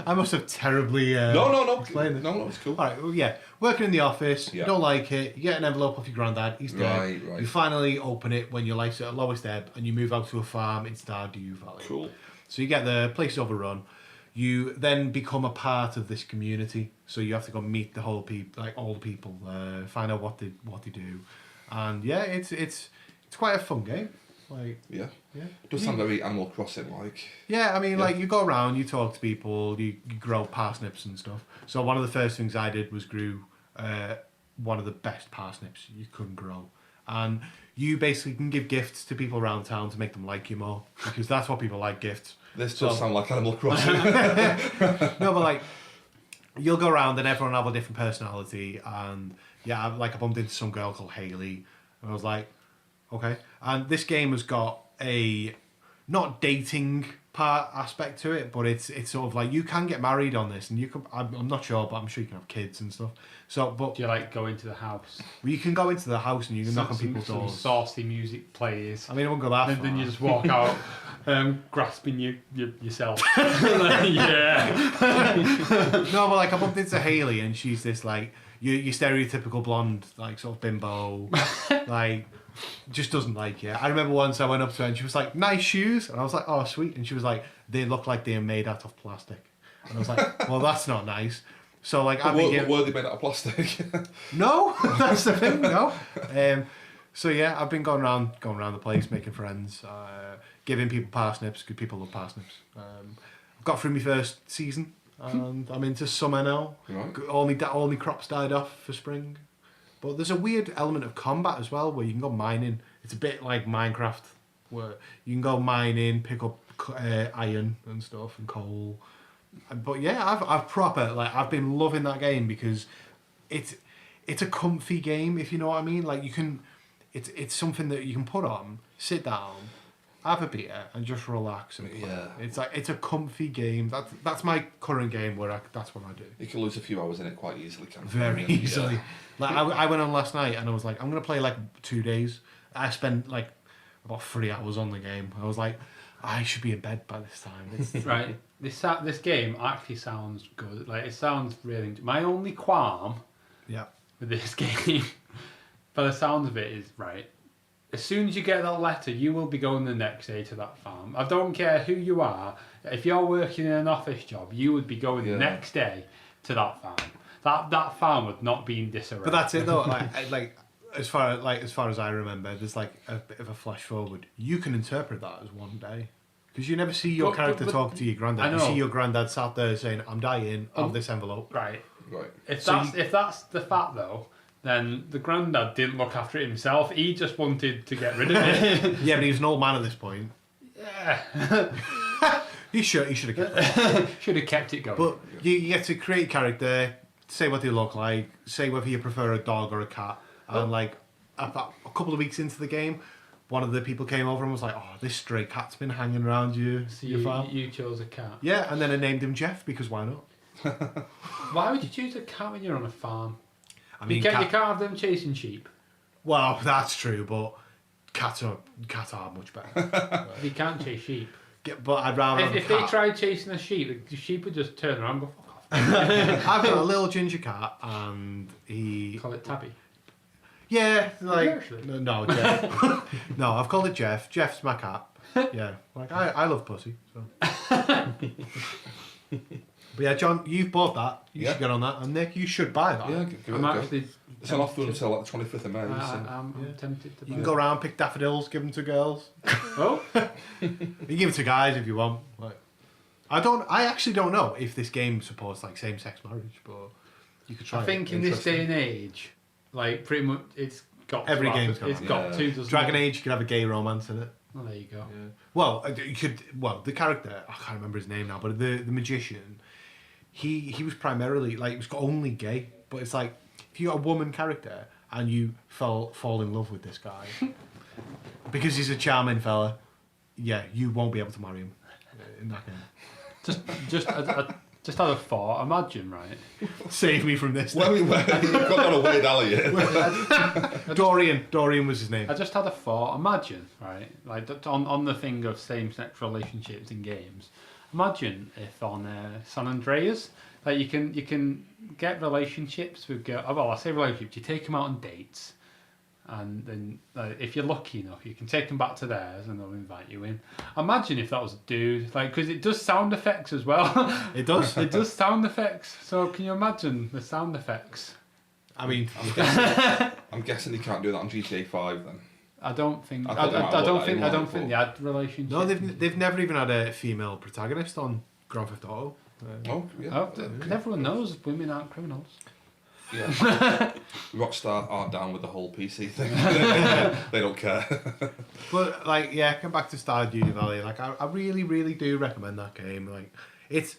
I must have terribly No, explained this. no, it's cool. All right, well, yeah, working in the office, Yeah. you don't like it, you get an envelope off your granddad, he's dead. Right. You finally open it when your life's at lowest ebb and you move out to a farm in Stardew Valley. Cool. So you get the place overrun. You then become a part of this community. So you have to go meet the whole people, like all the people, find out what they do, and yeah, it's quite a fun game. Like Yeah. It does sound very Animal Crossing like. yeah, I mean, Yeah. like you go around, you talk to people, you grow parsnips and stuff. So one of the first things I did was grew one of the best parsnips you couldn't grow, and you basically can give gifts to people around town to make them like you more, because that's what people like, gifts. This does sound like Animal Crossing. No, but like you'll go around and everyone have a different personality, and yeah, I bumped into some girl called Haley, and I was like, okay. And this game has got a not dating part aspect to it, but it's sort of like you can get married on this, and you can. I'm not sure, but I'm sure you can have kids and stuff. So, but Do you like go into the house? you can go into the house and you can knock on people's Some doors. saucy music plays. I mean, I won't go that And far. then you just walk out, grasping yourself. Yeah. No, but like I bumped into Haley, and she's this like your stereotypical blonde, like sort of bimbo, like just doesn't like you. I remember once I went up to her and she was like, "Nice shoes," and I was like, "Oh, sweet," and she was like, "They look like they're made out of plastic," and I was like, "Well, that's not nice." So like I've been But were they made out of plastic? No, that's the thing. No. So yeah, I've been going around the place, making friends, giving people parsnips because people love parsnips. I've got through my first season, and I'm into summer now. Right. Only crops died off for spring, but there's a weird element of combat as well where you can go mining. It's a bit like Minecraft, where you can go mining, pick up iron and stuff and coal. But yeah, I've proper I've been loving that game because it's a comfy game, if you know what I mean. Like you can, it's something that you can put on, sit down, have a beer, and just relax and play. Yeah. It's a comfy game. That's my current game where that's what I do. You can lose a few hours in it quite easily, can't you? Very Yeah. easily. Like I went on last night and I was like, I'm gonna play like 2 days. I spent like about 3 hours on the game. I was like, I should be in bed by this time. It's, Right. This game actually sounds good. Like it sounds really. My only qualm yeah. with this game, by the sounds of it, is right. As soon as you get that letter, you will be going the next day to that farm. I don't care who you are. If you're working in an office job, you would be going the next day to that farm. That farm would not be in disarray. But that's it though. As far as I remember, there's like a bit of a flash forward. You can interpret that as one day. Because you never see your character talk to your granddad. I know. You see your granddad sat there saying, "I'm dying. Have this envelope." Right. Right. If that's the fact though, then the granddad didn't look after it himself. He just wanted to get rid of it. Yeah, but he was an old man at this point. Yeah. He should have kept it. Should have kept it going. But you get to create a character, say what they look like, say whether you prefer a dog or a cat, and like about a couple of weeks into the game, one of the people came over and was like, "Oh, this stray cat's been hanging around your farm." You chose a cat. Yeah, and then I named him Jeff because why not? Why would you choose a cat when you're on a farm? I mean, you can't have them chasing sheep. Well, that's true, but cats are much better. You can't chase sheep. But I'd rather have a If they cat. tried chasing a sheep, the sheep would just turn around and go, fuck off. I've got a little ginger cat, and he. Call it Tabby. Yeah, like actually? no, Jeff. No, I've called it Jeff. Jeff's my cat. Yeah, like I love pussy. So. But yeah, John, you've bought that. You should get on that, and Nick, you should buy that. Yeah, give it I'm a go. actually. It's on offer until like the 25th of May. I'm tempted to buy You can go it. around, pick daffodils, give them to girls. Oh, You can give it to guys if you want. Like, I actually don't know if this game supports like same-sex marriage, but you could try. I think in this day and age, like pretty much, it's got Every to have game's it. got It's that. got Yeah. to. Doesn't Dragon it? Age, you could have a gay romance in it. Well, there you go. Yeah. Well, you could. Well, the character, I can't remember his name now, but the magician, he was primarily like, it was only gay. But it's like, if you got a woman character and you fall in love with this guy because he's a charming fella, yeah, you won't be able to marry him in that game. Just had a thought. Imagine, right? Save me from this. Well, we've got on a weird alley here. Dorian was his name. I just had a thought. Imagine, right? Like on the thing of same-sex relationships in games. Imagine if on San Andreas, like you can get relationships with girls. Well, I say relationships. You take them out on dates, and then if you're lucky enough, you can take them back to theirs, and they'll invite you in. Imagine if that was a dude, like because it does sound effects as well. It does. It does sound effects. So can you imagine the sound effects? I mean, I'm guessing you can't do that on GTA 5 then. I don't think. I thought they might have looked at it I don't more, think but- they had relationships. no, they've never even had a female protagonist on Grand Theft Auto. Oh, yeah. Oh, everyone knows women aren't criminals. Yeah. Rockstar aren't down with the whole PC thing. They don't care. But like, yeah, come back to Stardew Valley. Like, I really, really do recommend that game. Like, it's,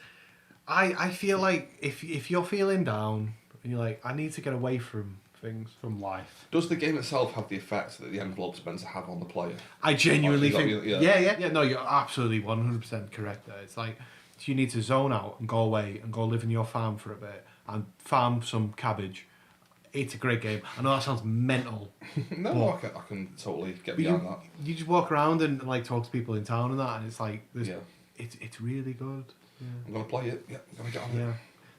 I feel like if you're feeling down and you're like, I need to get away from things. From life. Does the game itself have the effect that the envelope's meant to have on the player? I genuinely Oh, think, yeah. yeah. No, you're absolutely 100% correct there. It's like, you need to zone out and go away and go live in your farm for a bit and farm some cabbage. It's a great game. I know that sounds mental. No, I can totally get But behind that. you just walk around and like talk to people in town and that, and it's like, Yeah. it's really good. I'm going to play it. Yeah, I'm going to get on Yeah. it.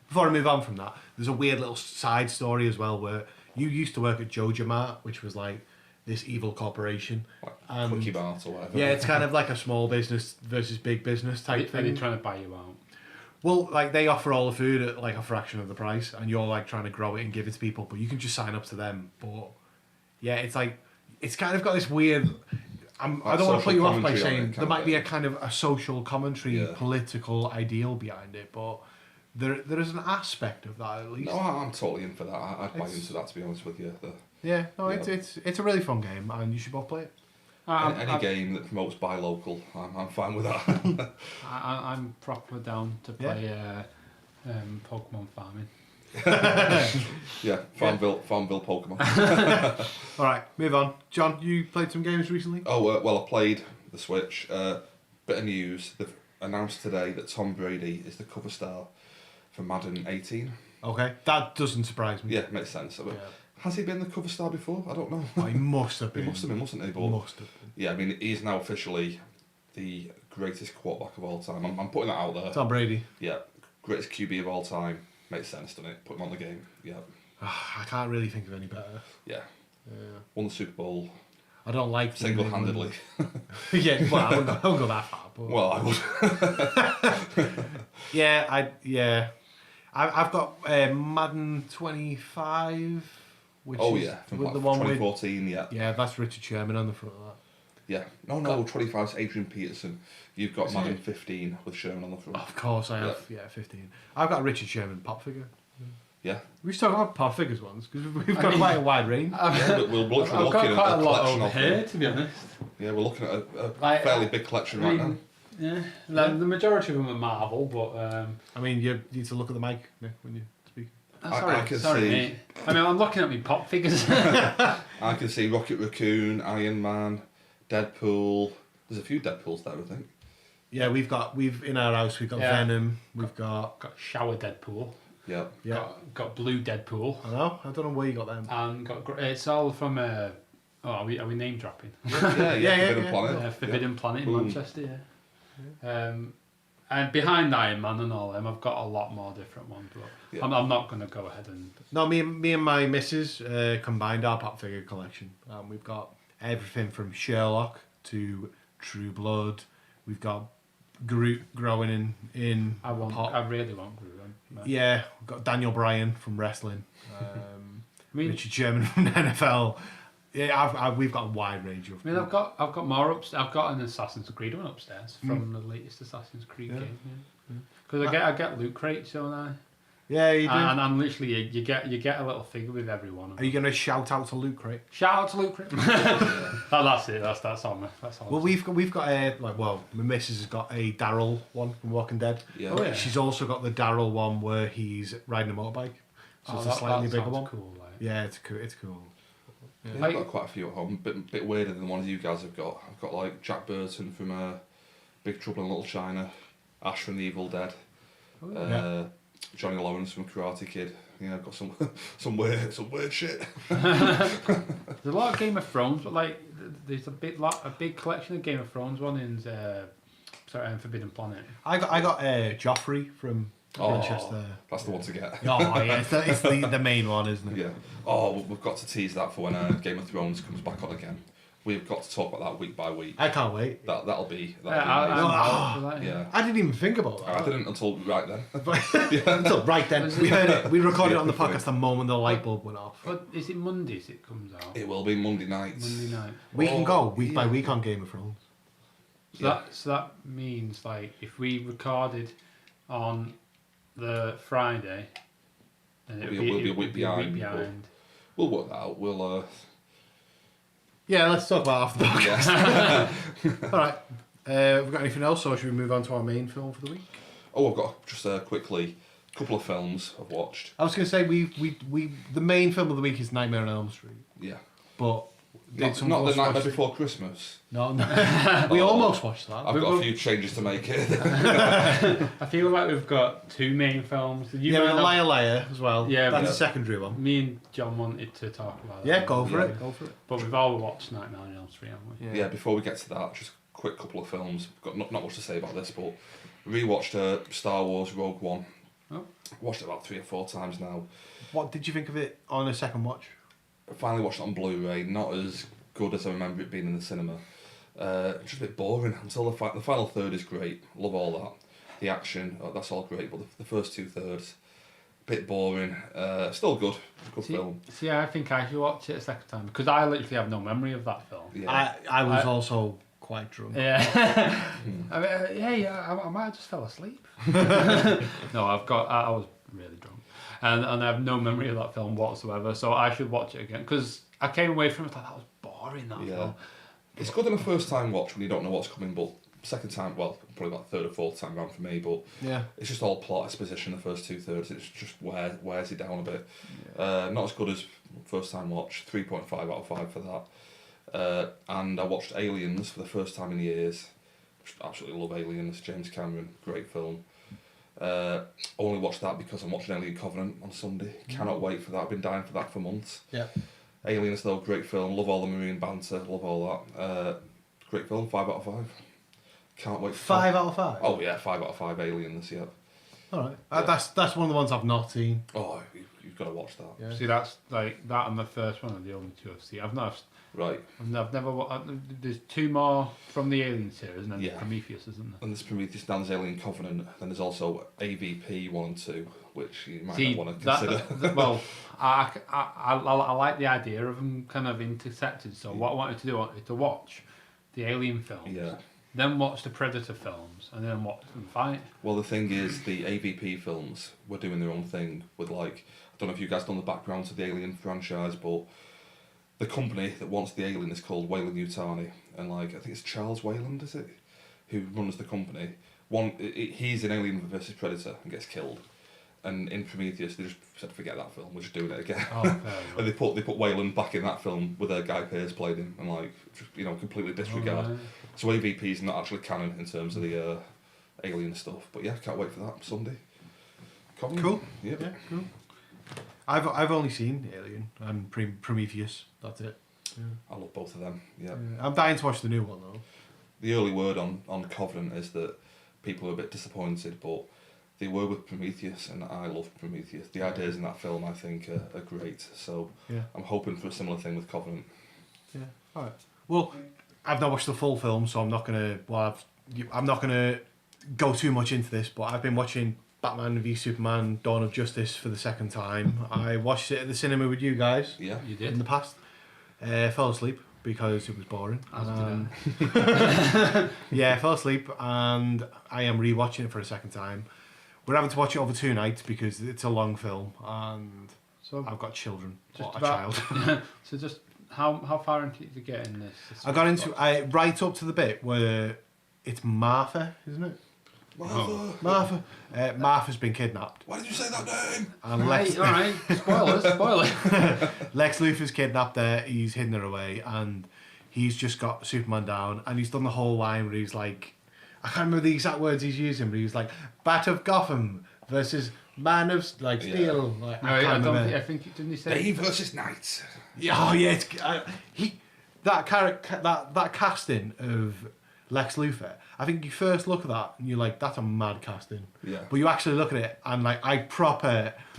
Before I move on from that, there's a weird little side story as well where you used to work at Joja Mart, which was like this evil corporation. Like Quickie Mart or whatever. Yeah, it's kind of like a small business versus big business type Are they thing. trying to buy you out? Well, like they offer all the food at like a fraction of the price, and you're like trying to grow it and give it to people, but you can just sign up to them. But yeah, it's like it's kind of got this weird. I don't want to social put you off by commentary on saying it, there kind might of be thing. a kind of a social commentary, Yeah. political ideal behind it, but there is an aspect of that at least. No, I'm totally in for that. I'd buy It's- into that, to be honest with you. Yeah, no, Yeah. it's a really fun game, and you should both play it. Any game that promotes buy local, I'm fine with that. I'm proper down to Yeah. play Pokemon farming. Yeah, Farmville Pokemon. All right, move on. John, you played some games recently? Oh, well, I played the Switch. Bit of news. They've announced today that Tom Brady is the cover star for Madden 18. Okay, that doesn't surprise me. Yeah, makes sense. But has he been the cover star before? I don't know. Oh, he must have He been. must have been, mustn't he? But Must have been. yeah, I mean, he's now officially the greatest quarterback of all time. I'm putting that out there. Tom Brady. Yeah, greatest QB of all time. Makes sense, doesn't it? Put him on the game. Yeah, I can't really think of any better. yeah. Yeah. Won the Super Bowl I don't like the single-handedly. Yeah, well, I wouldn't go that far. But Well, I would. I've got Madden 25, which Oh is yeah, from with like the one with 2014. Yeah. yeah, that's Richard Sherman on the front of that. Yeah. No, 25's Adrian Peterson. You've got Is Madden it? 15 with Sherman on the front. Of course, I have 15. I've got a Richard Sherman pop figure. Yeah. We should talk about pop figures once because we've got quite a wide range. Yeah, but we're literally I've got looking quite at a a lot collection over of here, them. to be honest. Yeah, we're looking at a Like, fairly big collection right now. Yeah, the majority of them are Marvel, but I mean, you need to look at the mic, Nick, when you speak. I can sorry, see- mate. I mean, I'm looking at my pop figures. I can see Rocket Raccoon, Iron Man, Deadpool. There's a few Deadpools there, I think. Yeah, we've in our house we've got Yeah. Venom, we've got Got Shower Deadpool. Yeah. Got Blue Deadpool. I don't know where you got them. And it's all from. Are we name dropping? Yeah, Forbidden yeah. Planet. Forbidden Planet in Boom. Manchester. Yeah. And behind Iron Man and all them, I've got a lot more different ones, but Yeah. I'm not going to go ahead and. No, me and my missus combined our pop figure collection. We've got everything from Sherlock to True Blood. We've got Groot growing in I really want Groot. Yeah, we've got Daniel Bryan from wrestling. I mean, Richard Sherman from the NFL. Yeah, we've got a wide range of. I mean, I've got more upstairs. I've got an Assassin's Creed one upstairs from the latest Assassin's Creed game. Because I get loot crates, don't I? Yeah, you do. And literally, you get a little figure with every one. Of Are them. you going to shout out to Loot Crate? Shout out to Loot Crate. That's it. That's all. That's all. Well, we've got a my missus has got a Daryl one from Walking Dead. Yeah. Oh, yeah. She's also got the Daryl one where he's riding a motorbike. So it's a slightly bigger one. Cool, like. Yeah, it's cool. It's cool. Yeah, I've got quite a few at home. Bit weirder than the ones you guys have got. I've got like Jack Burton from Big Trouble in Little China, Ash from The Evil Dead, Johnny Lawrence from Karate Kid. Yeah, I've got some weird shit. There's a lot of Game of Thrones, but like there's a big collection of Game of Thrones one in Forbidden Planet. I got Joffrey from Manchester. That's the one to get. Oh yeah, it's the main one, isn't it? Yeah. Oh, we've got to tease that for when Game of Thrones comes back on again. We've got to talk about that week by week. I can't wait. That'll be Yeah. yeah. I didn't even think about that. I didn't until right then. Until right then, we heard it. We recorded it on the podcast the moment the light bulb went off. But is it Mondays it comes out? It will be Monday nights. Monday night. We can go week by week on Game of Thrones. So that means like if we recorded on the Friday, then We'll be a week behind. We'll work that out. We'll Yeah, let's talk about after the podcast. All right. Have we got anything else, or should we move on to our main film for the week? Oh, I've got just quickly a couple of films I've watched. I was going to say we the main film of the week is Nightmare on Elm Street, Yeah. but Not the Nightmare Before Christmas. No. We almost watched that. I've got a few changes to make here. I feel like we've got two main films. We've got Liar Liar as well. Yeah, That's but- a secondary one. Me and John wanted to talk about that. Yeah, go for Yeah. it. Go for it. But we've all watched Nightmare on Elm Street, haven't we? Yeah, before we get to that, just a quick couple of films. Got not much to say about this, but rewatched Star Wars Rogue One. Oh. Watched it about 3 or 4 times now. What did you think of it on a second watch? I finally watched it on Blu-ray. Not as good as I remember it being in the cinema. Just a bit boring until the final third is great. Love all that. The action, that's all great, but the first 2/3, bit boring. Still good. Good film. See, I think I should watch it a second time because I literally have no memory of that film. Yeah. I was also quite drunk. Yeah. I mean, I might have just fell asleep. No, I was really drunk. And I have no memory of that film whatsoever, so I should watch it again. Because I came away from it like, that was boring, that film. It's good on a first time watch when you don't know what's coming, but second time, well, probably about third or fourth time round for me, but Yeah. it's just all plot exposition the first 2/3. It's just wears it down a bit. Not as good as first time watch. 3.5 out of 5 for that. And I watched Aliens for the first time in years. Just absolutely love Aliens. James Cameron, great film. Only watched that because I'm watching Alien Covenant on Sunday. Cannot wait for that. I've been dying for that for months. Yeah. Aliens though, great film. Love all the marine banter. Love all that. Great film. 5 out of 5. Can't wait. 5 out of 5. Oh yeah, 5 out of 5 Aliens. Yeah. All right. That's one of the ones I've not seen. Oh, you've got to watch that. Yeah. See, that's like that and the first one are the only two I've seen. Right. I've never. There's 2 more from the Alien series, and then Yeah. Prometheus, isn't there? And there's Prometheus, Dan's Alien Covenant. Then there's also AVP 1 and 2, which you might not want to consider. Well, I like the idea of them kind of intersected. So what I wanted to do is to watch the Alien film. Yeah. then watch the Predator films, and then watch them fight. Well, the thing is, the AVP films were doing their own thing with, like, I don't know if you guys know the background to the Alien franchise, but the company that wants the Alien is called Weyland-Yutani, and, like, I think it's Charles Weyland, is it, who runs the company. He's in Alien vs Predator and gets killed, and in Prometheus they just said forget that film, we're just doing it again. Oh, fair and they put Weyland back in that film with Guy Pearce played him, and like just, completely disregard. Right. So AVP's not actually canon in terms of the Alien stuff, but yeah, can't wait for that Sunday. Cool. Yep. Yeah, cool. I've only seen Alien and Prometheus. That's it. Yeah. I love both of them. Yeah. I'm dying to watch the new one though. The early word on Covenant is that people are a bit disappointed, but they were with Prometheus, and I love Prometheus. The ideas in that film, I think, are great. So Yeah. I'm hoping for a similar thing with Covenant. Yeah. All right. Well, I've not watched the full film, so I'm not gonna. Well, I'm not gonna go too much into this, but I've been watching Batman v Superman: Dawn of Justice for the second time. I watched it at the cinema with you guys Yeah. You in did. the past. Fell asleep because it was boring. As did I. Yeah, I fell asleep, and I am rewatching it for a second time. We're having to watch it over 2 nights because it's a long film, and So I've got children, just or a about- child. So just how far into did you get in this? I got into right up to the bit where it's Martha, isn't it? Martha. Martha's been kidnapped, Why did you say that name? and Right, all right. Spoilers. Lex Luthor's kidnapped there. He's hidden her away, and he's just got Superman down, and he's done the whole line where he's like, I can't remember the exact words he's using, but he was like, Bat of Gotham versus Man of Steel. Like, No, I can't remember. I think didn't he say? Day versus night. Yeah, oh yeah, it's, that character, that casting of Lex Luthor. I think you first look at that and you're like, that's a mad casting. Yeah. But you actually look at it and like, But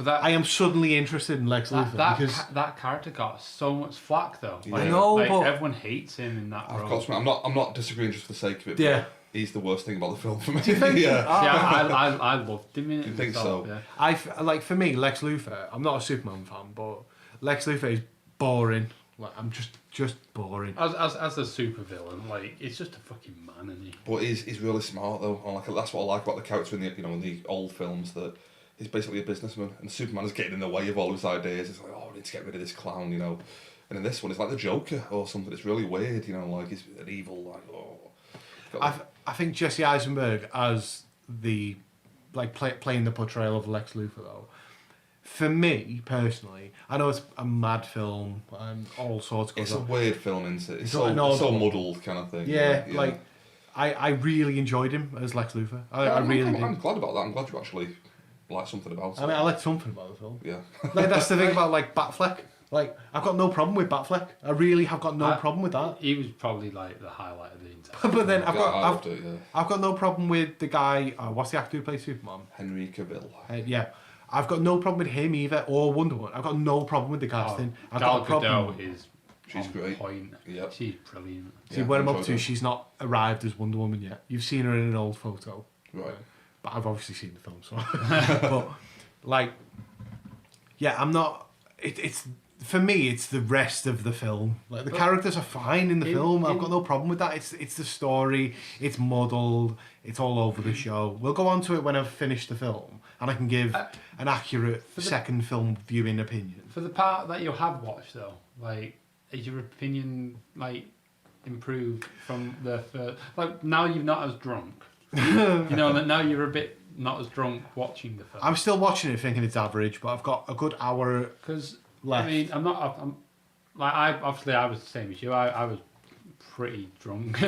I am suddenly interested in Lex Luthor because that character got so much flack though. Yeah. Like, I know, like, but everyone hates him in that I've role. got to admit, I'm not disagreeing just for the sake of it. Yeah. But he's the worst thing about the film for me. Do you think? Yeah. Yeah, I loved him in it. You think myself, so? Yeah. like for me, Lex Luthor. I'm not a Superman fan, but Lex Luthor is boring. Like I'm just boring. As a supervillain, like it's just a fucking man, isn't he? But he's really smart though. And like that's what I like about the character in the in the old films, that he's basically a businessman, and Superman is getting in the way of all his ideas. It's like, oh, I need to get rid of this clown, And in this one, it's like the Joker or something. It's really weird, like he's an evil, like oh. I think Jesse Eisenberg as the playing the portrayal of Lex Luthor though. For me personally, I know it's a mad film and all sorts goes It's a on. weird film, isn't it? It's not an so odd- muddled kind of thing. Yeah, like I really enjoyed him as Lex Luthor. I really did. I'm glad about that. I'm glad you actually like something about it. I mean, I liked something about the film. Yeah. Like that's the thing about like Batfleck. Like I've got no problem with Batfleck. I really have got no problem with that. He was probably like the highlight of the entire. But then I loved it, yeah. I've got no problem with the guy. What's the actor who plays Superman? Henry Cavill. Yeah, I've got no problem with him either, or Wonder Woman. I've got no problem with the casting. I've got a Gal problem. Gadot is She's on great. point. Yep. She's brilliant. See, Yeah, where I'm up enjoyed to, it. she's not arrived as Wonder Woman yet. You've seen her in an old photo, Right. but I've obviously seen the film, so. But like, yeah, I'm not. It's for me. It's the rest of the film. Like the characters are fine in the film. I've got no problem with that. It's the story. It's muddled. It's all over the show. We'll go on to it when I've finished the film, and I can give an accurate second film viewing opinion. For the part that you have watched though, like, is your opinion like improved from the first? Like now you're not as drunk. That now you're a bit not as drunk watching the film. I'm still watching it thinking it's average, but I've got a good hour Because left. I mean, I'm was the same as you. I was pretty drunk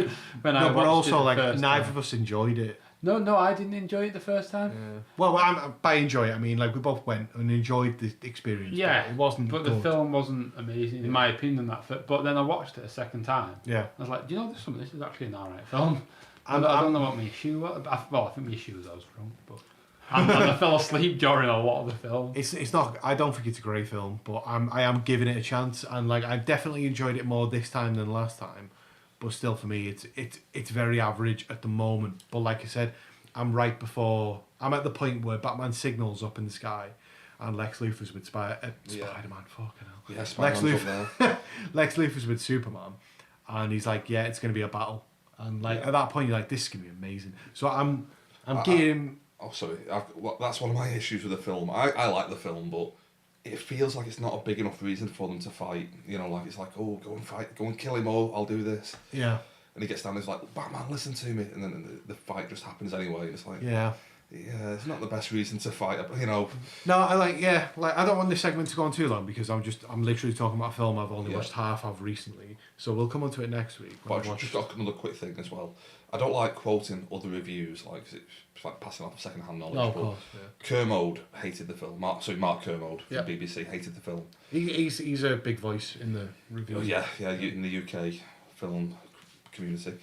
when I No, watched but also it the like first neither time. of us enjoyed it. No, I didn't enjoy it the first time. Well, by enjoy it, I mean like we both went and enjoyed the experience. Yeah, but it wasn't. But good. the film wasn't amazing in my opinion. But then I watched it a second time. Yeah. I was like, do you know this is actually an alright film. I I'm- don't know what my issue was. Well, I think my issue was I was drunk, but and I fell asleep during a lot of the film. It's not. I don't think it's a great film, but I am giving it a chance, and like I definitely enjoyed it more this time than last time. But still, for me, it's very average at the moment. But like I said, I'm at the point where Batman signals up in the sky, and Lex Luthor's with Spider-Man. Fucking hell. Yeah, Spider-Man's up there. Lex Luthor's with Superman, and he's like, yeah, it's going to be a battle. And like at that point, you're like, this is gonna be amazing. So I'm getting. Oh, sorry. That's one of my issues with the film. I like the film, but it feels like it's not a big enough reason for them to fight. You know, like it's like, oh, go and fight, go and kill him, or I'll do this. Yeah. And he gets down and he's like, Batman, listen to me. And then the fight just happens anyway. And it's like, Yeah. Yeah, it's not the best reason to fight, you know. No, I don't want this segment to go on too long because I'm literally talking about a film I've only watched half of recently. So we'll come on to it next week. But I've just got another quick thing as well. I don't like quoting other reviews, like, 'cause it's like passing off second-hand knowledge. No, of course, yeah. Kermode hated the film. Mark Kermode from Yeah. BBC hated the film. He's a big voice in the review. Oh, yeah, in the UK film community.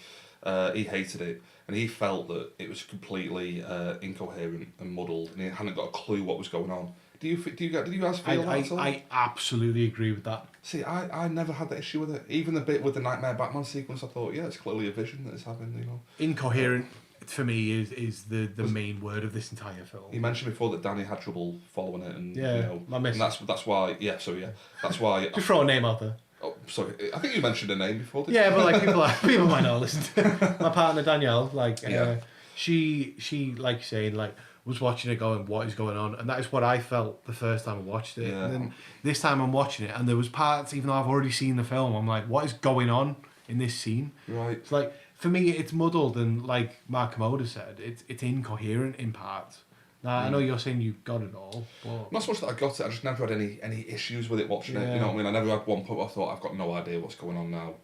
He hated it, and he felt that it was completely incoherent and muddled, and he hadn't got a clue what was going on. Did you guys feel that at all? I absolutely agree with that. See, I never had that issue with it. Even the bit with the Nightmare Batman sequence, I thought, yeah, it's clearly a vision that it's having, you know. Incoherent, for me, is the main word of this entire film. You mentioned before that Danny had trouble following it, and Yeah, you know, my miss. and that's why, that's why. Just throw a name out there. Oh, sorry, I think you mentioned a name before. Yeah, but like people might not listen to my partner Danielle. Like, Yeah. she like saying like was watching it going, what is going on? And that is what I felt the first time I watched it. Yeah. And then this time I'm watching it, and there was parts, even though I've already seen the film, I'm like, what is going on in this scene? Right. It's like, for me, it's muddled, and like Mark Comoda said, it's incoherent in parts. Now, I know you're saying you got it all, but... Not so much that I got it, I just never had any issues with it watching it, you know what I mean? I never had one point where I thought, I've got no idea what's going on now.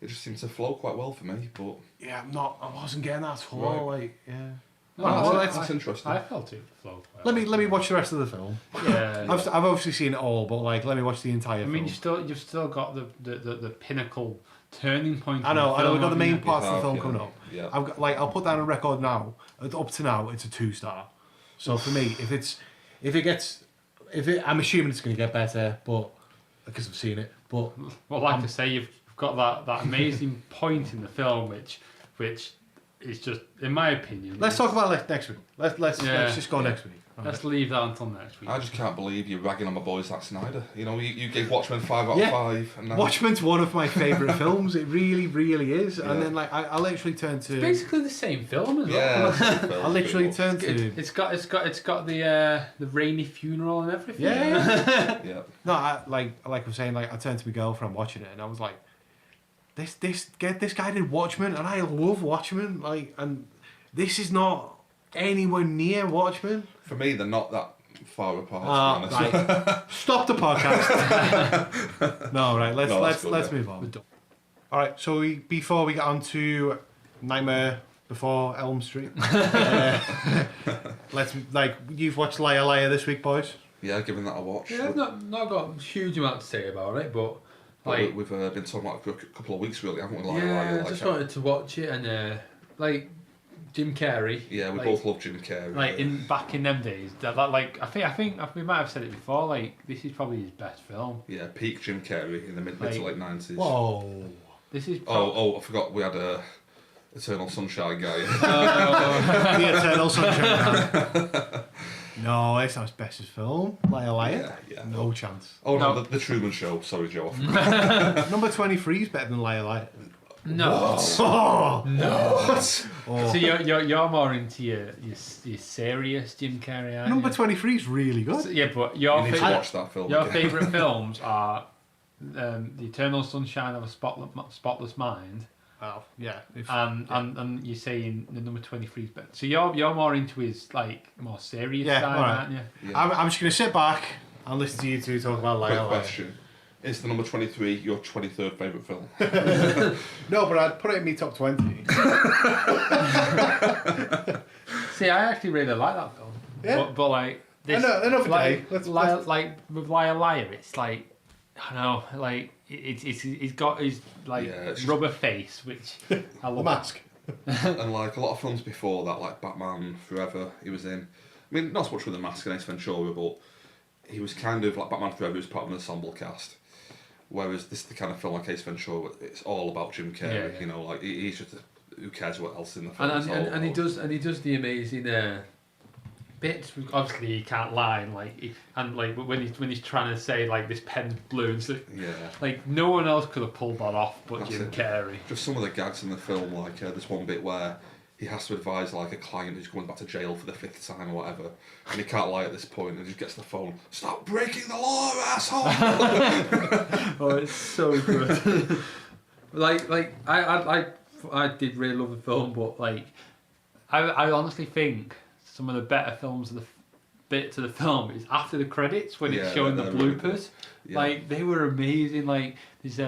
It just seemed to flow quite well for me, but... Yeah, I wasn't getting that at all, like, yeah. That's interesting. I felt it flowed well. Let me watch the rest of the film. Yeah. I've obviously seen it all, but like, let me watch the entire I film. mean, you've still got the pinnacle turning point. I know, we've got the main parts of the film Yeah. coming up. Yeah. I've got, like, I'll put down a record now. Up to now, it's a 2-star. So for me, I'm assuming it's going to get better, but because I've seen it. But Well, like I say, you've got that amazing point in the film, which is just, in my opinion. let's talk about it next week. Let's just go next week. Let's leave that until next week. I just can't believe you're ragging on my boy Zack Snyder. You know, you gave Watchmen 5 out of Yeah. 5. And now... Watchmen's one of my favourite films. It really, really is. Yeah. And then like I literally turned to. It's basically the same film as well. Yeah, that's a good film, I literally pretty much. turned to. It's got the rainy funeral and everything. Yeah. Yeah. No, like I was saying, like I turned to my girlfriend watching it, and I was like, this guy did Watchmen, and I love Watchmen. Like, and this is not anywhere near Watchmen. For me, they're not that far apart, to be honest. Right. Stop the podcast. No, right. Let's move on. All right. So before we get on to Nightmare Before Elm Street, you've watched Liar Liar this week, boys. Yeah, giving that a watch. Yeah, I've not got a huge amount to say about it, but like we've been talking about it for a couple of weeks, really, haven't we? Liar, yeah, Liar, I just wanted to watch it, and like Jim Carrey. Yeah, we like, both love Jim Carrey. Like back in them days, that like I think we might have said it before. Like this is probably his best film. Yeah, peak Jim Carrey in the mid to late 90s. Whoa. This is. I forgot we had a Eternal Sunshine guy. The Eternal Sunshine. No, it's not his best film. Liar Liar. Yeah. No chance. Oh no, the Truman Show. Sorry, Joe. Number 23 is better than Liar Liar. No. Oh, No. What? oh. So you're more into your serious Jim Carrey, aren't Number you? 23 is really good. So, yeah, but You need to watch that film. your again. favourite films are The Eternal Sunshine of a Spotless Mind. Oh, yeah. And you're saying the number 23 is better. So you're more into his like more serious side, alright. aren't you? Yeah. I'm just going to sit back and listen to you two talk about Liar Quick Liar. question. Is the number 23 your 23rd favourite film? No, but I'd put it in my top 20. See, I actually really like that film. Yeah. But like this, Another day. like, Let's- like with Liar Liar, it's like I don't know, like he's got his like Yeah, it's just- rubber face, which I The love. Mask. And like a lot of films before that, like Batman Forever, he was in. I mean, not so much with the Mask and Ace Ventura, but he was kind of like Batman Forever. He was part of an ensemble cast. Whereas this is the kind of film like Ace Ventura, it's all about Jim Carrey. Yeah. You know, like he's just who cares what else in the film. And it's all he about- does the amazing bits. Obviously, he can't lie, and when he's trying to say like this pen's blue and stuff. Yeah. Like no one else could have pulled that off, but That's Jim it. Carrey. Just some of the gags in the film, like there's one bit where he has to advise like a client who's going back to jail for the 5th time or whatever, and he can't lie at this point, and he just gets the phone. Stop breaking the law, asshole! Oh, it's so good. I did really love the film, but like, I honestly think some of the better films of the bits of the film is after the credits when it's showing the bloopers. Yeah. Like they were amazing. Like there's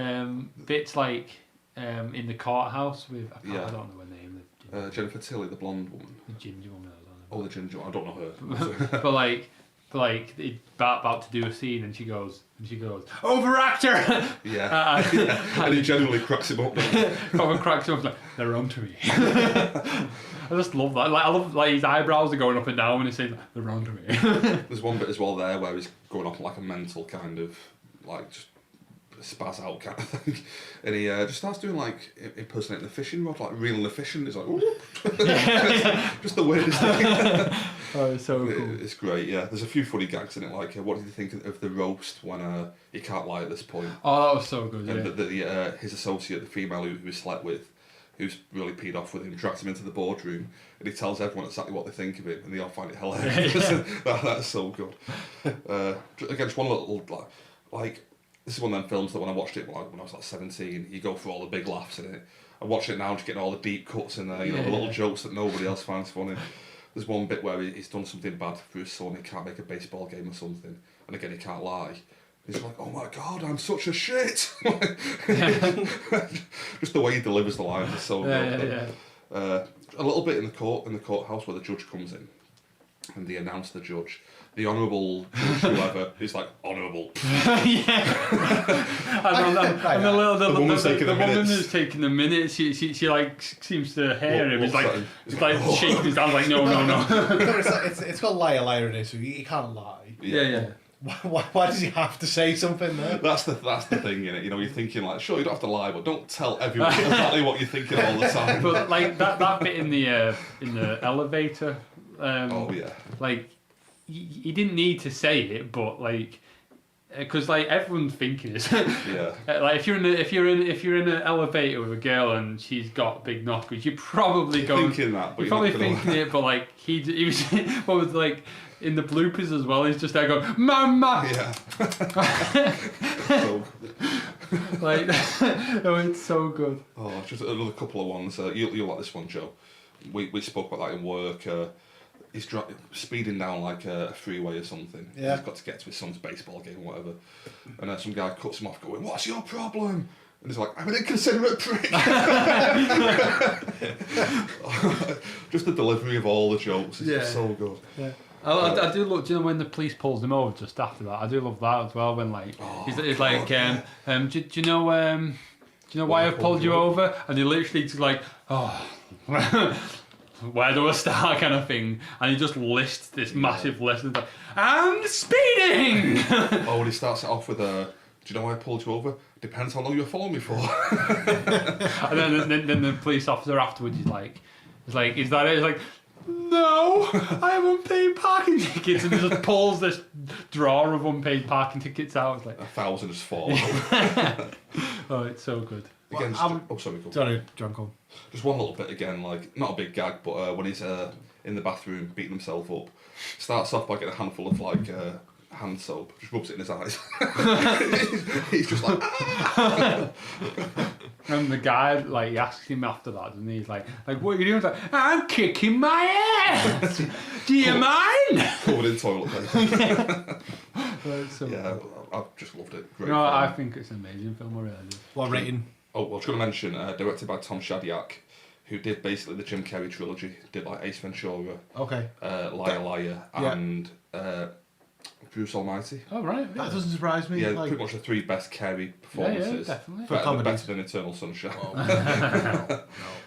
bits like in the courthouse with I don't know her name. Jennifer Tilly, the blonde woman. The ginger woman. Oh, the ginger one. I don't know her. but like it's about to do a scene, and she goes, overactor. Yeah. And he genuinely cracks him up. Proper cracks him up like they're on to me. I just love that. Like I love like his eyebrows are going up and down when he's saying they're on to me. There's one bit as well there where he's going off like a mental kind of like just spaz out kind of thing, and he just starts doing like impersonating the fishing rod, like reeling the fishing. He's like, just the weirdest thing. Oh, it's so cool. It's great. Yeah, there's a few funny gags in it. Like, what did you think of the roast when he can't lie at this point? Oh, that was so good. And Yeah. His associate, the female who he slept with, who's really peed off with him, drags him into the boardroom, and he tells everyone exactly what they think of him, and they all find it hilarious. That's so good. Again, just one little like. This is one of them films that when I watched it when I was like 17, you go for all the big laughs in it. I watch it now, just getting all the deep cuts in there, the little jokes that nobody else finds funny. There's one bit where he's done something bad for his son, he can't make a baseball game or something, and again he can't lie. He's like, oh my god, I'm such a shit! Just the way he delivers the lines is so good. A little bit in the courthouse where the judge comes in, and they announce the judge. The honourable judge, whoever, is like, honourable. And the woman's taking the woman minutes. who's taking the minutes, she like seems to hear him. He's like shaking his hand like, no. It's got liar in it, so he can't lie. Yeah. Why does he have to say something there? That's the thing in it. You're thinking like, sure, you don't have to lie, but don't tell everyone exactly what you're thinking all the time. But like that bit in the elevator. Like he didn't need to say it, but like, because like everyone's thinking it. Yeah. Like if you're in an elevator with a girl and she's got big knockers, you're probably thinking that, but you're probably thinking it. But like he was what was like in the bloopers as well. He's just there going, "Mama." Yeah. So like, oh, it's so good. Oh, just another couple of ones. You'll like this one, Joe. We spoke about that in work. He's speeding down like a freeway or something. Yeah. He's got to get to his son's baseball game or whatever. And some guy cuts him off going, what's your problem? And he's like, I'm an inconsiderate prick. Just the delivery of all the jokes is just so good. Yeah. I do look. Do you know when the police pulls him over just after that? I do love that as well. When like he's like, do you know why I pulled you over? And he literally just like, where do I start kind of thing, and he just lists this massive list and like, I'm speeding. And he starts it off with do you know why I pulled you over? Depends how long you're following me for. And then the police officer afterwards is like, is that it? He's like, no, I have unpaid parking tickets, and he just pulls this drawer of unpaid parking tickets out. It's like 1,000 just fall. Oh, it's so good. Again, sorry, go. Sorry, John, come. Just one little bit again, like not a big gag, but when he's in the bathroom beating himself up, starts off by getting a handful of like hand soap, just rubs it in his eyes. He's just like. And the guy like he asks him after that, and he's like what are you doing? He's like, I'm kicking my ass. Do you mind? Covered in toilet paper. So yeah, I've just loved it. Great. No, I think it's an amazing film. I really do. What rating? Oh, well, I was going to mention, directed by Tom Shadyac, who did basically the Jim Carrey trilogy. Did like Ace Ventura, Okay. Liar, and Bruce Almighty. Oh right. Yeah. That doesn't surprise me. Yeah, like, pretty much the 3 best Carrey performances. Yeah, definitely. Better than Eternal Sunshine. no.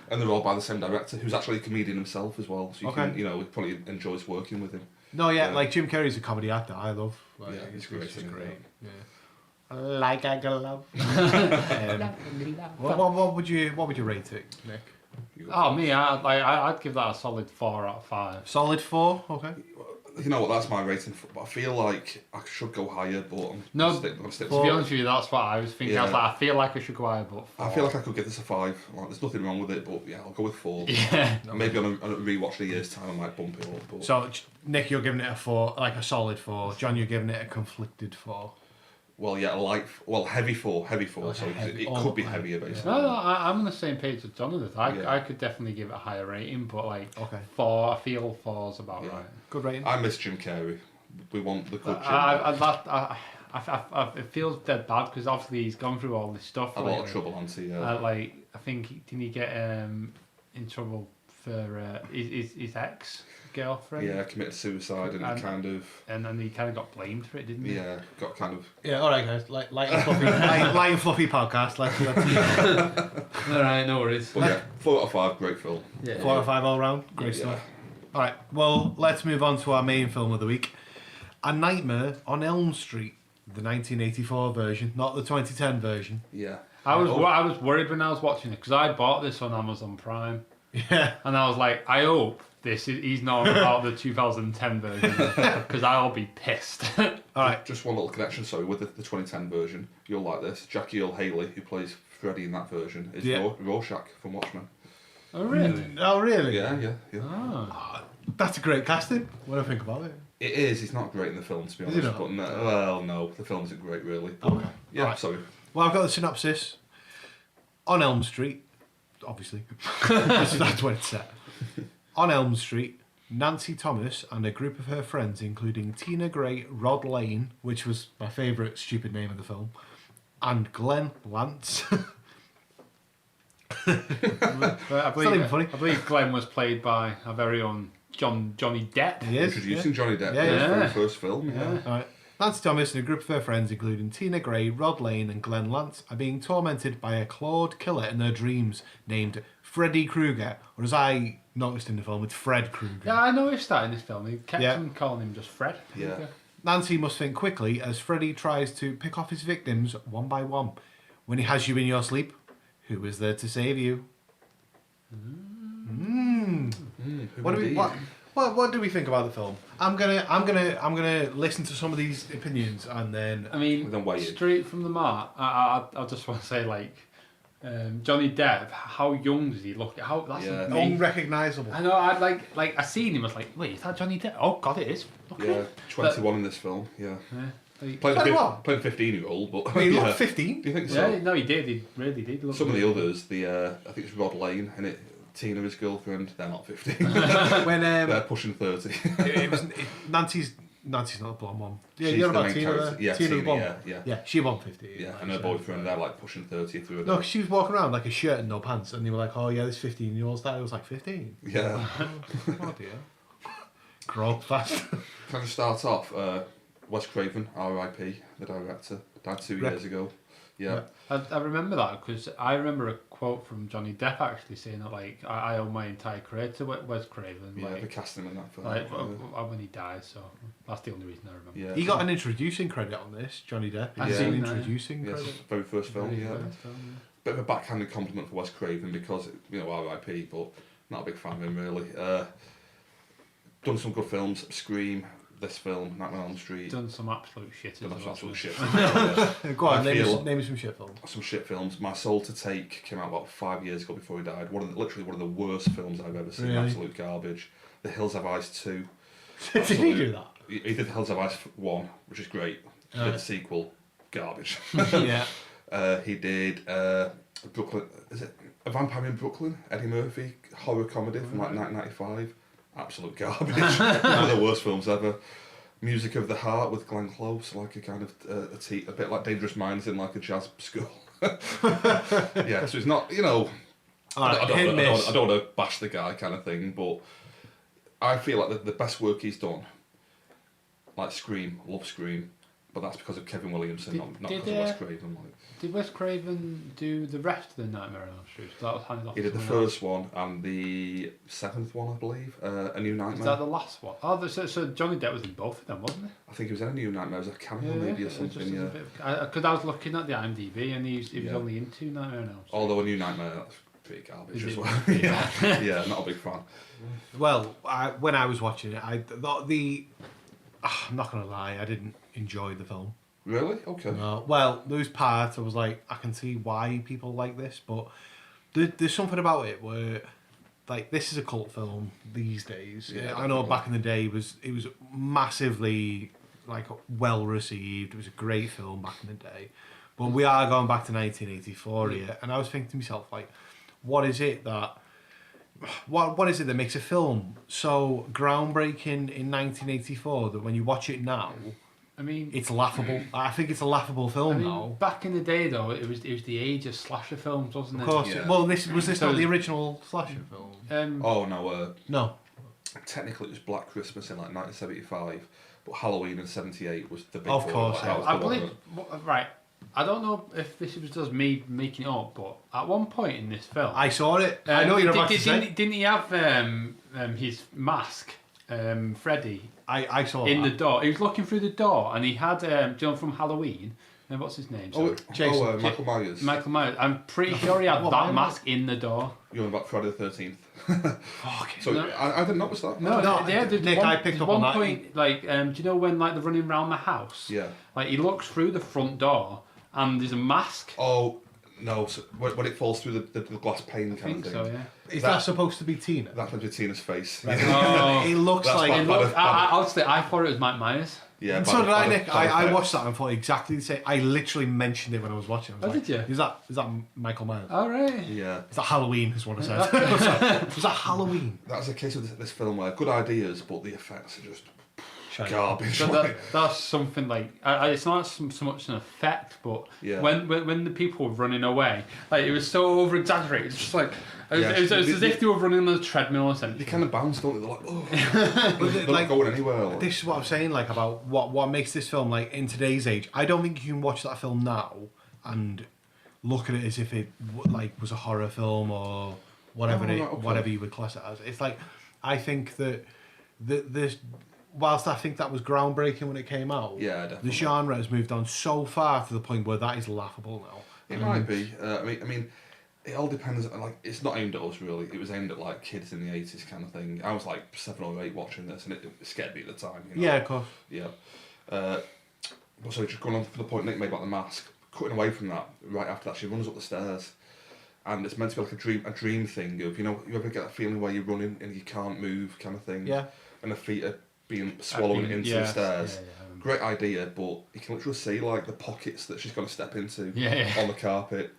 And they're all by the same director, who's actually a comedian himself as well. So you can, he probably enjoys working with him. No, like Jim Carrey's a comedy actor. I love. Like, Yeah, he's great. He's isn't he? great. Yeah. Like a glove. What would you rate it, Nick? Oh me, I'd give that a solid 4 out of 5. Solid 4. Okay. You know what? That's my rating. But I feel like I should go higher, but I'm No, gonna stick to be honest with you, that's what I was thinking. I was Yeah. like, I feel like I should go higher, but I feel like I could give this a 5. Like, there's nothing wrong with it, but yeah, I'll go with 4. yeah. Maybe on a rewatch in a year's time, I might bump it up. But So, Nick, you're giving it a 4, like a solid 4. John, you're giving it a conflicted 4. well, yeah, heavy 4. So heavy, it all could be the way. heavier, basically. No, I'm on the same page as Jonathan. Yeah. I could definitely give it a higher rating, but like Okay. 4, I feel 4's about Yeah. right. Good rating. I miss Jim Carrey. We want the good Jim. It feels dead bad because obviously he's gone through all this stuff. A lot of lately. trouble, Auntie. I think didn't he get in trouble for his ex girlfriend? Yeah, committed suicide and and then he kind of got blamed for it, didn't he? yeah, got kind of. Yeah, all right, guys. Light and fluffy, light and fluffy podcast. Let's All right, no worries. But yeah, 4 out of 5, great film. Yeah. 4 out of 5 all round. Great Yeah. stuff. All right. Well, let's move on to our main film of the week, A Nightmare on Elm Street, the 1984 version, not the 2010 version. Yeah. I was worried when I was watching it because I bought this on Amazon Prime. Yeah. And I was like, I hope he's not about the 2010 version because I'll be pissed. All right. Just one little connection, sorry, with the 2010 version. You'll like this. Jackie Earl Haley, who plays Freddy in that version, is Rorschach from Watchmen. Oh, really? Oh, really? Yeah. Oh. That's a great casting. What do I think about it? It is. He's not great in the film, to be Is he honest. not? But no, the film isn't great, really. But, Okay. Yeah, Alright. sorry. Well, I've got the synopsis. On Elm Street, obviously. That's where it's set. On Elm Street, Nancy Thomas and a group of her friends, including Tina Gray, Rod Lane, which was my favourite stupid name of the film, and Glenn Lance. I not even funny. I believe Glenn was played by our very own Johnny Depp. He is, Introducing Johnny Depp Yeah, for his yeah. very first film. Yeah. All right. Nancy Thomas and a group of her friends, including Tina Gray, Rod Lane, and Glenn Lance, are being tormented by a clawed killer in their dreams named Freddy Krueger, or as I noticed in the film, it's Fred Krueger. Yeah, I noticed that in this film. He kept Yeah. on calling him just Fred. Yeah. Nancy must think quickly as Freddy tries to pick off his victims one by one. When he has you in your sleep, who is there to save you? What do we think about the film? I'm gonna listen to some of these opinions and then I mean, Then weigh in. straight from the mark, I just want to say, like, Johnny Depp, how young does he look? That's Yeah. amazing. unrecognisable. I know, I seen him, I was like, wait, is that Johnny Depp? Oh, God, it is. Look at Yeah, him. 21 in this film. Yeah. Like, Playing what? 15-year-old, but I mean, yeah. look, 15. Do you think so? yeah, no, he did. He really did. Look Some of good. the others, I think it's Rod Lane and Tina, his girlfriend, they're not 15. When They're pushing 30. Nancy's not the blonde one. Yeah, She's you're the about main Tina. character. Yeah, Tina the Tina, blonde. yeah. She won 50. Yeah, and her boyfriend, they're like pushing 30 through it. No, she was walking around like a shirt and no pants, and they were like, "Oh yeah, this 15-year-old's that." I was like, 15. Yeah. Oh dear. Grow up fast. Can I just start off? Wes Craven, R.I.P., the director, died 2 years ago. Yeah. I remember that because I remember a quote from Johnny Depp actually saying that, like, I owe my entire career to Wes Craven. Yeah, like, they cast him in that film. like when he died, so that's the only reason I remember. Yeah. He got an introducing credit on this, Johnny Depp. He I've got seen an that, yeah. introducing Yes, credit. very first film, Very yeah. first film, Bit of a backhanded compliment for Wes Craven because, R.I.P., but not a big fan of him, really. Done some good films, Scream, this film, Nightmare on Elm Street. Done some absolute shit as Done well. some absolute shit. Yeah. Go on, I feel- name me some shit films. Some shit films. My Soul to Take came out about 5 years ago before he died. Literally one of the worst films I've ever seen. Really? Absolute garbage. The Hills Have Eyes 2. Did he do that? He did The Hills Have Eyes 1, which is great. He did the sequel, garbage. Yeah. He did Brooklyn. Is it A Vampire in Brooklyn? Eddie Murphy horror comedy from like 1995. Absolute garbage. One of the worst films ever. Music of the Heart with Glenn Close, like a kind of a bit like Dangerous Minds in like a jazz school. Yeah, so it's not, I don't want to bash the guy kind of thing, but I feel like the best work he's done, like Scream, love Scream, but that's because of Kevin Williamson, not because of Wes Craven. Did Wes Craven do the rest of the Nightmare on Elm Street? That was handed off He to did the someone else? first one and the 7th one, I believe, A New Nightmare. Is that the last one? Oh, so Johnny Depp was in both of them, wasn't he? I think he was in A New Nightmare as a cameo maybe or something, Because I was looking at the IMDb and he was Yeah. only in 2 Nightmare on Elm Street. Although A New Nightmare, that's pretty garbage Is as it? well. Yeah, not a big fan. Well, when I was watching it, I thought I'm not gonna lie, I didn't enjoy the film. Really? Okay. No. Well, those parts I was like, I can see why people like this, but there's something about it where, like, this is a cult film these days. Yeah, I know definitely. back in the day it was massively like well received. It was a great film back in the day, but we are going back to 1984 here, and I was thinking to myself, like, what is it that makes a film so groundbreaking in 1984 that when you watch it now, I mean, it's laughable? I think it's a laughable film now. back in the day though, it was the age of slasher films, wasn't it? Of course. Yeah. Well, this was So- not the original slasher film? Oh no. No. Technically, it was Black Christmas in like 1975, but Halloween in '78 was the big. Of one. course, Like, yeah. that was I the one believe, right. I don't know if this was just me making it up, but at one point in this film, I saw it. I know you're about to say. didn't he have his mask, Freddy, I saw in that. the door? He was looking through the door, and he had John from Halloween. And what's his name? Oh, Sorry. Jason. Michael Myers. Michael Myers. I'm pretty sure he had What, that Myers? mask in the door. You're on about Friday the 13th. Fuck. So No. I didn't notice that. No, yeah, Nick, I picked up on that. point, like, do you know when like they're running around the house? Yeah. Like he looks through the front door, and there's a mask. Oh no! So when it falls through the glass pane I kind think of so, thing. yeah. Is that supposed to be Tina? That's meant to be Tina's face. Oh. It looks That's like. bad. Look, honestly, I thought it was Mike Myers. Yeah. So did I, Nick. bad I effect. watched that and thought exactly the same. I literally mentioned it when I was watching. I was Oh, like, did you? Is that Michael Myers? All right. Yeah. Is that Halloween? Is what I said. Was that Halloween? That's a case of this film where good ideas, but the effects are just Shite. garbage. So like- that's something like it's not so much an effect, but Yeah. when the people were running away, like it was so over exaggerated. It's just like Yeah, it was as if they were running on a treadmill or something. They kind of bounce, don't they? They're like, oh, they're like- not going anywhere. Like. This is what I'm saying, like, about what makes this film, like, in today's age. I don't think you can watch that film now and look at it as if it like was a horror film or whatever Oh, right, okay. whatever you would class it as. It's like, I think that this, whilst I think that was groundbreaking when it came out, Yeah, definitely. the genre has moved on so far to the point where that is laughable now. It might be. I mean, it all depends. Like, it's not aimed at us really. It was aimed at like kids in the '80s kind of thing. I was like 7 or 8 watching this, and it scared me at the time. You know? Yeah, of course. Yeah. But so just going on for the point Nick made about the mask, cutting away from that, right after that, she runs up the stairs. And it's meant to be like a dream thing of, you know, you ever get that feeling where you're running and you can't move kind of thing? Yeah. And the feet are being swallowed into the stairs. Yeah. Great idea, but you can literally see like the pockets that she's going to step into Yeah. on the carpet.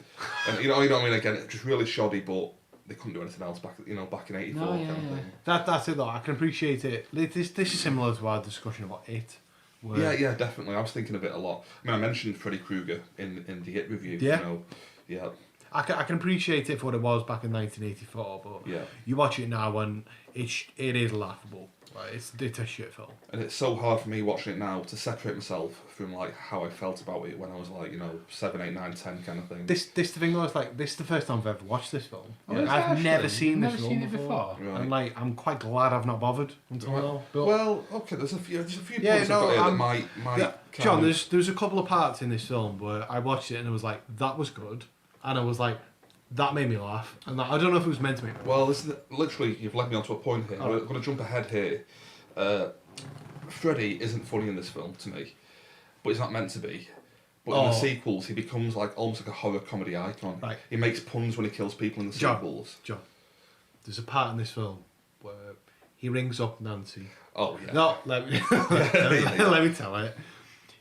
And you know what I mean? Again, it's just really shoddy, but they couldn't do anything else back in '84 No, kind yeah, of yeah. thing. That's it though. I can appreciate it. This is similar to our discussion about It. where- Yeah, definitely. I was thinking of it a lot. I mean, I mentioned Freddy Krueger in the It review. Yeah. You know? Yeah. I can appreciate it for what it was back in 1984, but Yeah. you watch it now and it is laughable. Like, it's a shit film. And it's so hard for me watching it now to separate myself from like how I felt about it when I was like, 7, 8, 9, 10 kind of thing. This the thing though, is like, this is the first time I've ever watched this film. Oh, Like, is it I've actually? never seen You've this never film seen it before. before? Right. And like, I'm quite glad I've not bothered until now. But Well, okay, there's a few Yeah, points no, I've got here that I'm- might yeah, kind John, of- there's a couple of parts in this film where I watched it and I was like, that was good, and I was like, that made me laugh, and I don't know if it was meant to make me laugh. Well, this is literally, you've led me onto a point here. Oh. We're going to jump ahead here. Freddy isn't funny in this film to me, but he's not meant to be. But in the Oh. sequels, he becomes like almost like a horror comedy icon. Right. He makes puns when he kills people in the John. sequels. John, there's a part in this film where he rings up Nancy. Oh yeah. No, let me let me tell it.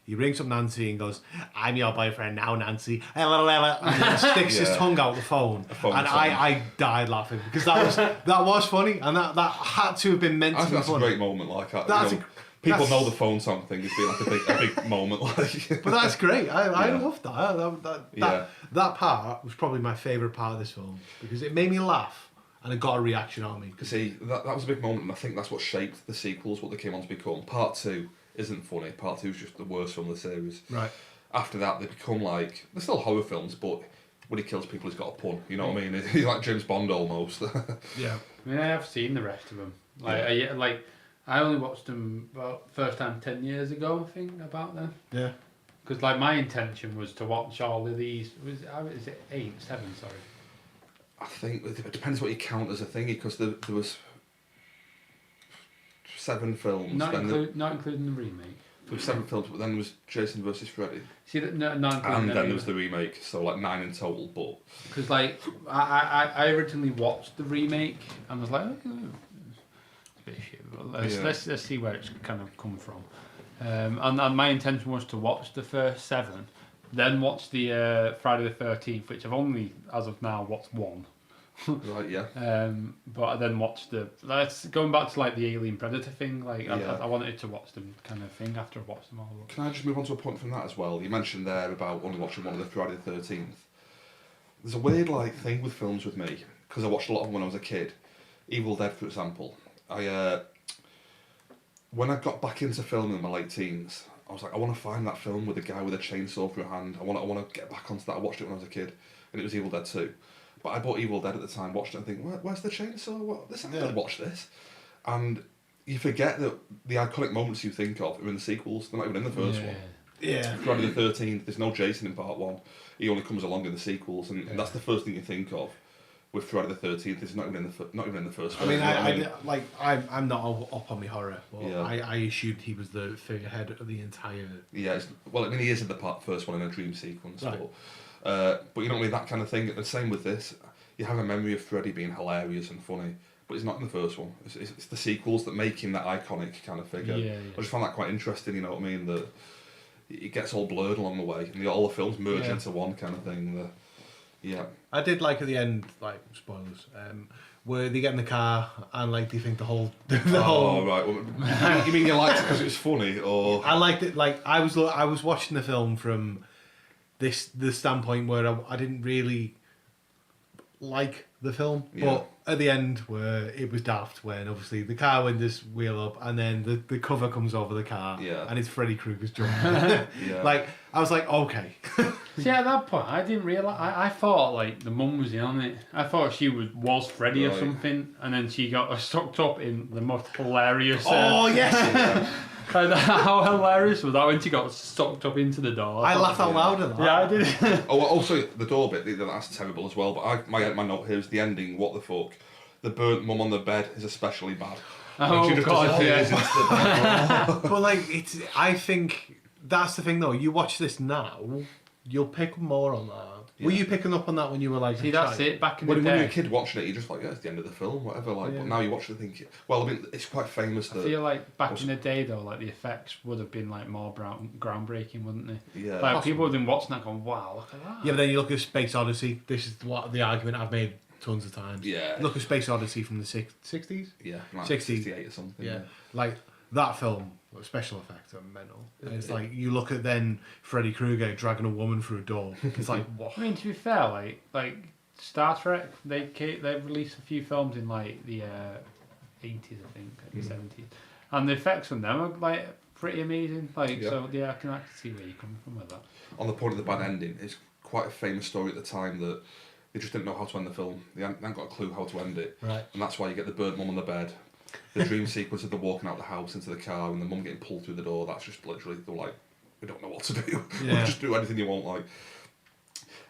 He rings up Nancy and goes, "I'm your boyfriend now, Nancy." And then sticks his Yeah. tongue out the phone, phone and song. I died laughing because that was funny, and that had to have been meant I to think be that's a funny. great moment. Like That's people that's- know the phone song thing has been like a big moment. Like, But that's great. I Yeah. loved that. Yeah. That part was probably my favourite part of this film because it made me laugh and it got a reaction out of me. see, that was a big moment, and I think that's what shaped the sequels, what they came on to become. Part 2 isn't funny. Part 2 is just the worst film of the series. Right. After that, they become like, they're still horror films, but when he kills people, he's got a pun. You know what I mean? He's like James Bond almost. Yeah. I mean, I have seen the rest of them. I only watched them first time 10 years ago, I think, about them. Yeah. Because my intention was to watch all of these. Is it 8, 7? Sorry. I think it depends what you count as a thingy, because there was 7 films. Not including the remake. There was 7 films, but then there was Jason versus Freddy. See that not including And then them there was the remake, so like 9 in total. But because like I originally watched the remake and was like, it's a bit shit, but let's see where it's kind of come from. And my intention was to watch the first 7, then watch the Friday the 13th, which I've only as of now watched 1. right, yeah. But I then watched going back to like the Alien Predator thing. Like Yeah. I wanted to watch them kind of thing after I watched them all. Can I just move on to a point from that as well? You mentioned there about only watching one of the Friday the 13th. There's a weird like thing with films with me, because I watched a lot of them when I was a kid. Evil Dead, for example. When I got back into filming in my late teens, I was like, I want to find that film with a guy with a chainsaw for a hand. I want to get back onto that. I watched it when I was a kid, and it was Evil Dead 2. But I bought Evil Dead at the time, watched it and think, where's the chainsaw? I'm going to watch this. And you forget that the iconic moments you think of are in the sequels. They're not even in the first one. Yeah. Friday the 13th, there's no Jason in part 1. He only comes along in the sequels, and that's the first thing you think of with Friday the 13th. It's not even in the first I film. mean, I'm not up on my horror, but Yeah. I assumed he was the figurehead of the entire... Yeah, he is in the first one in a dream sequence. Right. But you know what I mean, that kind of thing. The same with this. You have a memory of Freddy being hilarious and funny, but he's not in the first one. It's the sequels that make him that iconic kind of figure. Yeah. I just found that quite interesting, you know what I mean? That it gets all blurred along the way, and all the films merge into one kind of thing. I did like at the end, like, spoilers, where they get in the car and like they think the whole... Right. Well, you mean you liked it because it was funny, or... I liked it, like, I was watching the film from the standpoint where I didn't really like the film, but at the end where it was daft when obviously the car windows wheel up and then the cover comes over the car and it's Freddy Krueger's jumping. Like, I was like, okay. See, at that point, I didn't realise. I thought like the mum was in on it. I thought she was Freddy or something, and then she got sucked up in the most hilarious. Oh yes. How hilarious was that when she got sucked up into the door? I laughed out loud at that. Yeah, I did. Also the door bit, that's terrible as well. But my note here is the ending. What the fuck? The burnt mum on the bed is especially bad. Oh she just God, disappears into the But like, I think that's the thing though. You watch this now, you'll pick up more on that. Were you picking up on that when you were like... See, that's it. Back in the when day. you were a kid watching it, you're just like, it's the end of the film, whatever. Like, but now you watch it and think, well, I mean, it's quite famous that... I feel like back in the day though, like the effects would have been like more groundbreaking, wouldn't they? Yeah. Like people would have been watching that going, wow, look at that. Yeah, but then you look at Space Odyssey. This is what the argument I've made tons of times. Yeah. Look at Space Odyssey from the 60s. Yeah, like 60s. 68 or something. Yeah. Like, that film, special effects are mental. And it's like, you look at then Freddy Krueger dragging a woman through a door. It's like, what? I mean, to be fair, like Star Trek, they released a few films in like the 80s, I think, the 70s, and the effects on them are like pretty amazing. Like, so yeah, I can see where you're coming from with that. On the point of the bad ending, it's quite a famous story at the time that they just didn't know how to end the film. They hadn't got a clue how to end it. Right. And that's why you get the burnt mum on the bed. The dream sequence of them walking out the house into the car and the mum getting pulled through the door, that's just literally, they're like, we don't know what to do. Yeah. We'll just do anything you want, like.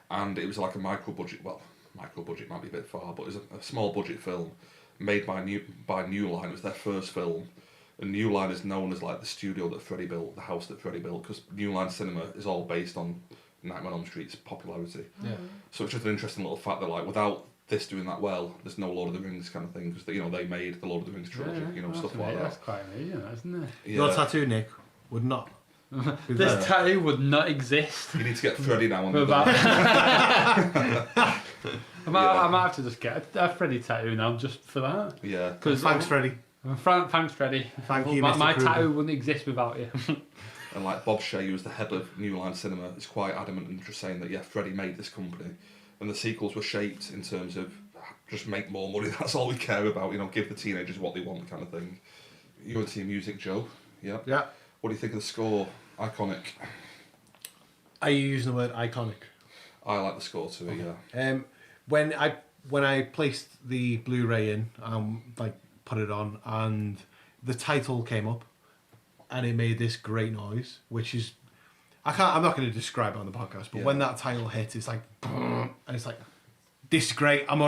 And it was like a micro budget might be a bit far, but it was a small budget film made by New Line. It was their first film. And New Line is known as like the studio that Freddy built, the house that Freddy built, because New Line cinema is all based on Nightmare on Elm Street's popularity. Yeah. So it's just an interesting little fact that like without this doing that well, there's no Lord of the Rings kind of thing, because they made the Lord of the Rings trilogy, stuff like that. That's quite amazing, isn't it? Yeah. Your tattoo, Nick, would not. This tattoo would not exist. You need to get Freddy now on the I might have to just get a Freddy tattoo now just for that. Yeah. Thanks, Freddy. Thanks, Freddy. Thank you, my Mr. Krueger. tattoo wouldn't exist without you. And like Bob Shea, who was the head of New Line Cinema, is quite adamant and just saying that Freddy made this company, and the sequels were shaped in terms of just make more money. That's all we care about. Give the teenagers what they want, kind of thing. You want to see music, Joe? Yeah. Yeah. What do you think of the score? Iconic. Are you using the word iconic? I like the score too. Okay. Yeah. When I placed the Blu-ray in, put it on, and the title came up, and it made this great noise, which is, I'm not going to describe it on the podcast, but when that title hits, it's like, and it's like, this is great. I'm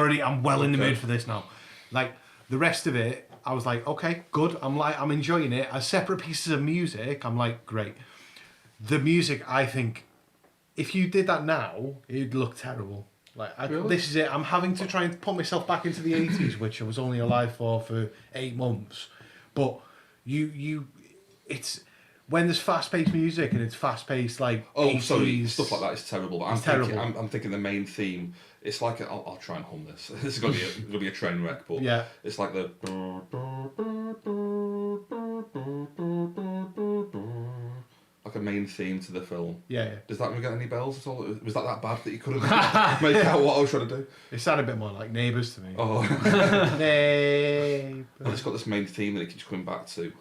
well in the mood for this now. Like the rest of it, I was like, okay, good. I'm enjoying it. As separate pieces of music, I'm like, great. The music, I think, if you did that now, it'd look terrible. Like Really? this is it. I'm having to try and put myself back into the 80s, which I was only alive for 8 months. But it's when there's fast-paced music and it's fast-paced like 80s, sorry, stuff like that is terrible. But I'm terrible. thinking, I'm thinking the main theme. It's like I'll try and hum this. This is gonna be a train wreck, but Yeah. it's like the like a main theme to the film. Yeah. Does that ring any bells at all? Was that bad that you couldn't make out what I was trying to do? It sounded a bit more like Neighbours to me. Oh, Neighbours. well, it's got this main theme that it keeps coming back to,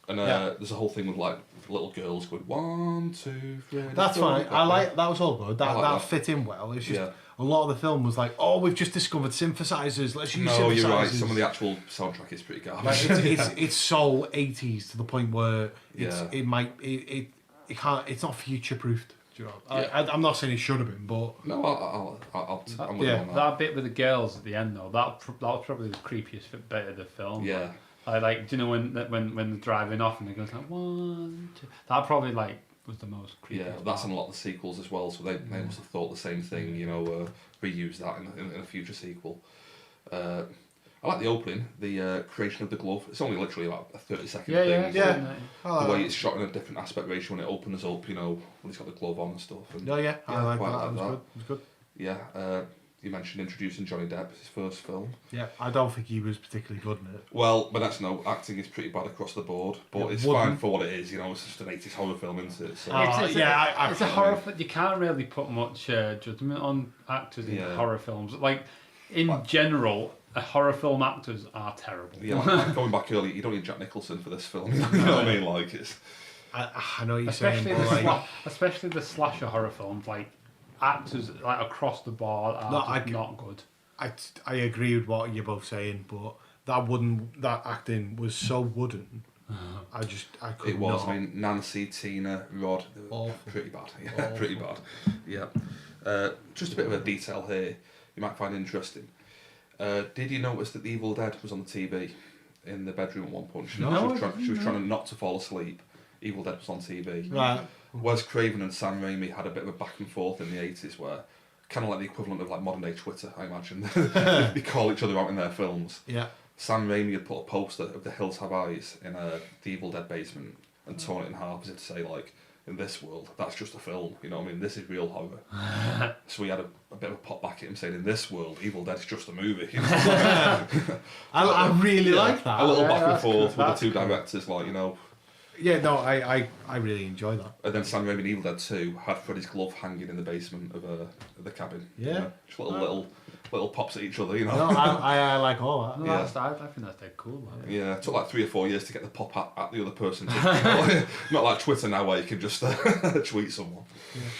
and there's a whole thing with like little girls going 1, 2, 3. That's fine. I like that. Was all good. That like that. fit in well. It's just a lot of the film was like, oh, we've just discovered synthesizers. Let's use synthesizers. No, you're right. Some of the actual soundtrack is pretty garbage. Like, it's soul 80s to the point where it can't. It's not future proofed. Do you know? I'm not saying it should have been, but No, I'm with you on that. That bit with the girls at the end though, that was probably the creepiest bit of the film. Yeah. I like, do you know when they're driving off and they go like 1, 2. That probably like was the most creepy. Yeah, that's in a lot of the sequels as well. So they must have thought the same thing. You know, reuse that in a future sequel. I like the opening, the creation of the glove. It's only literally about a 30-second thing. Yeah. The way it's shot in a different aspect ratio when it opens up, you know, when he's got the glove on and stuff. And I like that. quite It was good. Yeah, you mentioned introducing Johnny Depp, his first film. Yeah, I don't think he was particularly good in it. Well, but that's acting is pretty bad across the board, but it's fine for what it is. You know, it's just an 80s horror film, isn't it? So. It's a horror. You can't really put much judgment on actors in horror films. Like in general, horror film actors are terrible. Yeah, like going back earlier, you don't need Jack Nicholson for this film. You know what I mean? Like it's. I know what you're especially saying, but especially the slasher horror films, like actors like across the board are not good. I agree with what you're both saying, but that acting was so wooden. I couldn't. It was. I mean, Nancy, Tina, Rod, they were Awful. pretty bad. Yeah, pretty bad. Yeah. Just a bit of a detail here you might find interesting. Did you notice that The Evil Dead was on the TV in the bedroom at one point? She was trying not to fall asleep. Evil Dead was on TV. Right. Wes Craven and Sam Raimi had a bit of a back and forth in the 80s where, kind of like the equivalent of like modern day Twitter, I imagine. They call each other out in their films. Yeah. Sam Raimi had put a poster of The Hills Have Eyes in the Evil Dead basement and torn it in half as if to say, like, in this world, that's just a film, you know what I mean? This is real horror. So we had a bit of a pop back at him saying, in this world, Evil Dead is just a movie. You know? I really like that. A little back and forth with the two directors, like, you know. Yeah, no, I really enjoy that. And then Sam Raimi in Evil Dead 2 had Freddy's glove hanging in the basement of the cabin. Yeah. You know? Just little pops at each other, you know. No, I like all that. No, Yeah. I think that's dead cool. Man. Yeah, it took like 3 or 4 years to get the pop at the other person. Not like Twitter now where you can just tweet someone.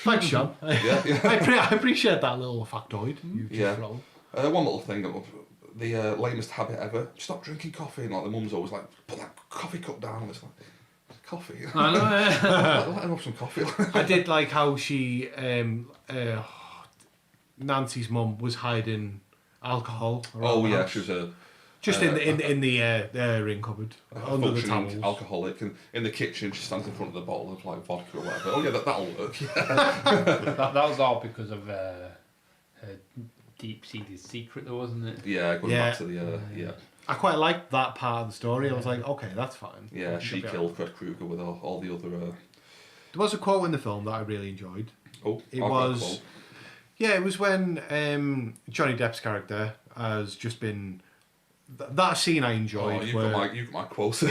Thanks, Sean. Yeah. I appreciate that little factoid you just rolled. One little thing, the lamest habit ever, stop drinking coffee. And like the mum's always like, put that coffee cup down. And it's like, coffee? I know, yeah. Let him have some coffee. I did like how she, Nancy's mum was hiding alcohol. Oh the yeah, house. she was Just in the ring cupboard under the functioning towels. alcoholic, and in the kitchen she stands in front of the bottle of like vodka or whatever. Oh yeah, that'll work. that was all because of her deep-seated secret, though, wasn't it? Yeah, going back to the yeah. I quite liked that part of the story. I was like, okay, that's fine. Yeah, she killed Fred Krueger with all the other. There was a quote in the film that I really enjoyed. Oh, It was. Yeah, it was when Johnny Depp's character has just been. That scene I enjoyed. Oh, you've got my quote. Oh,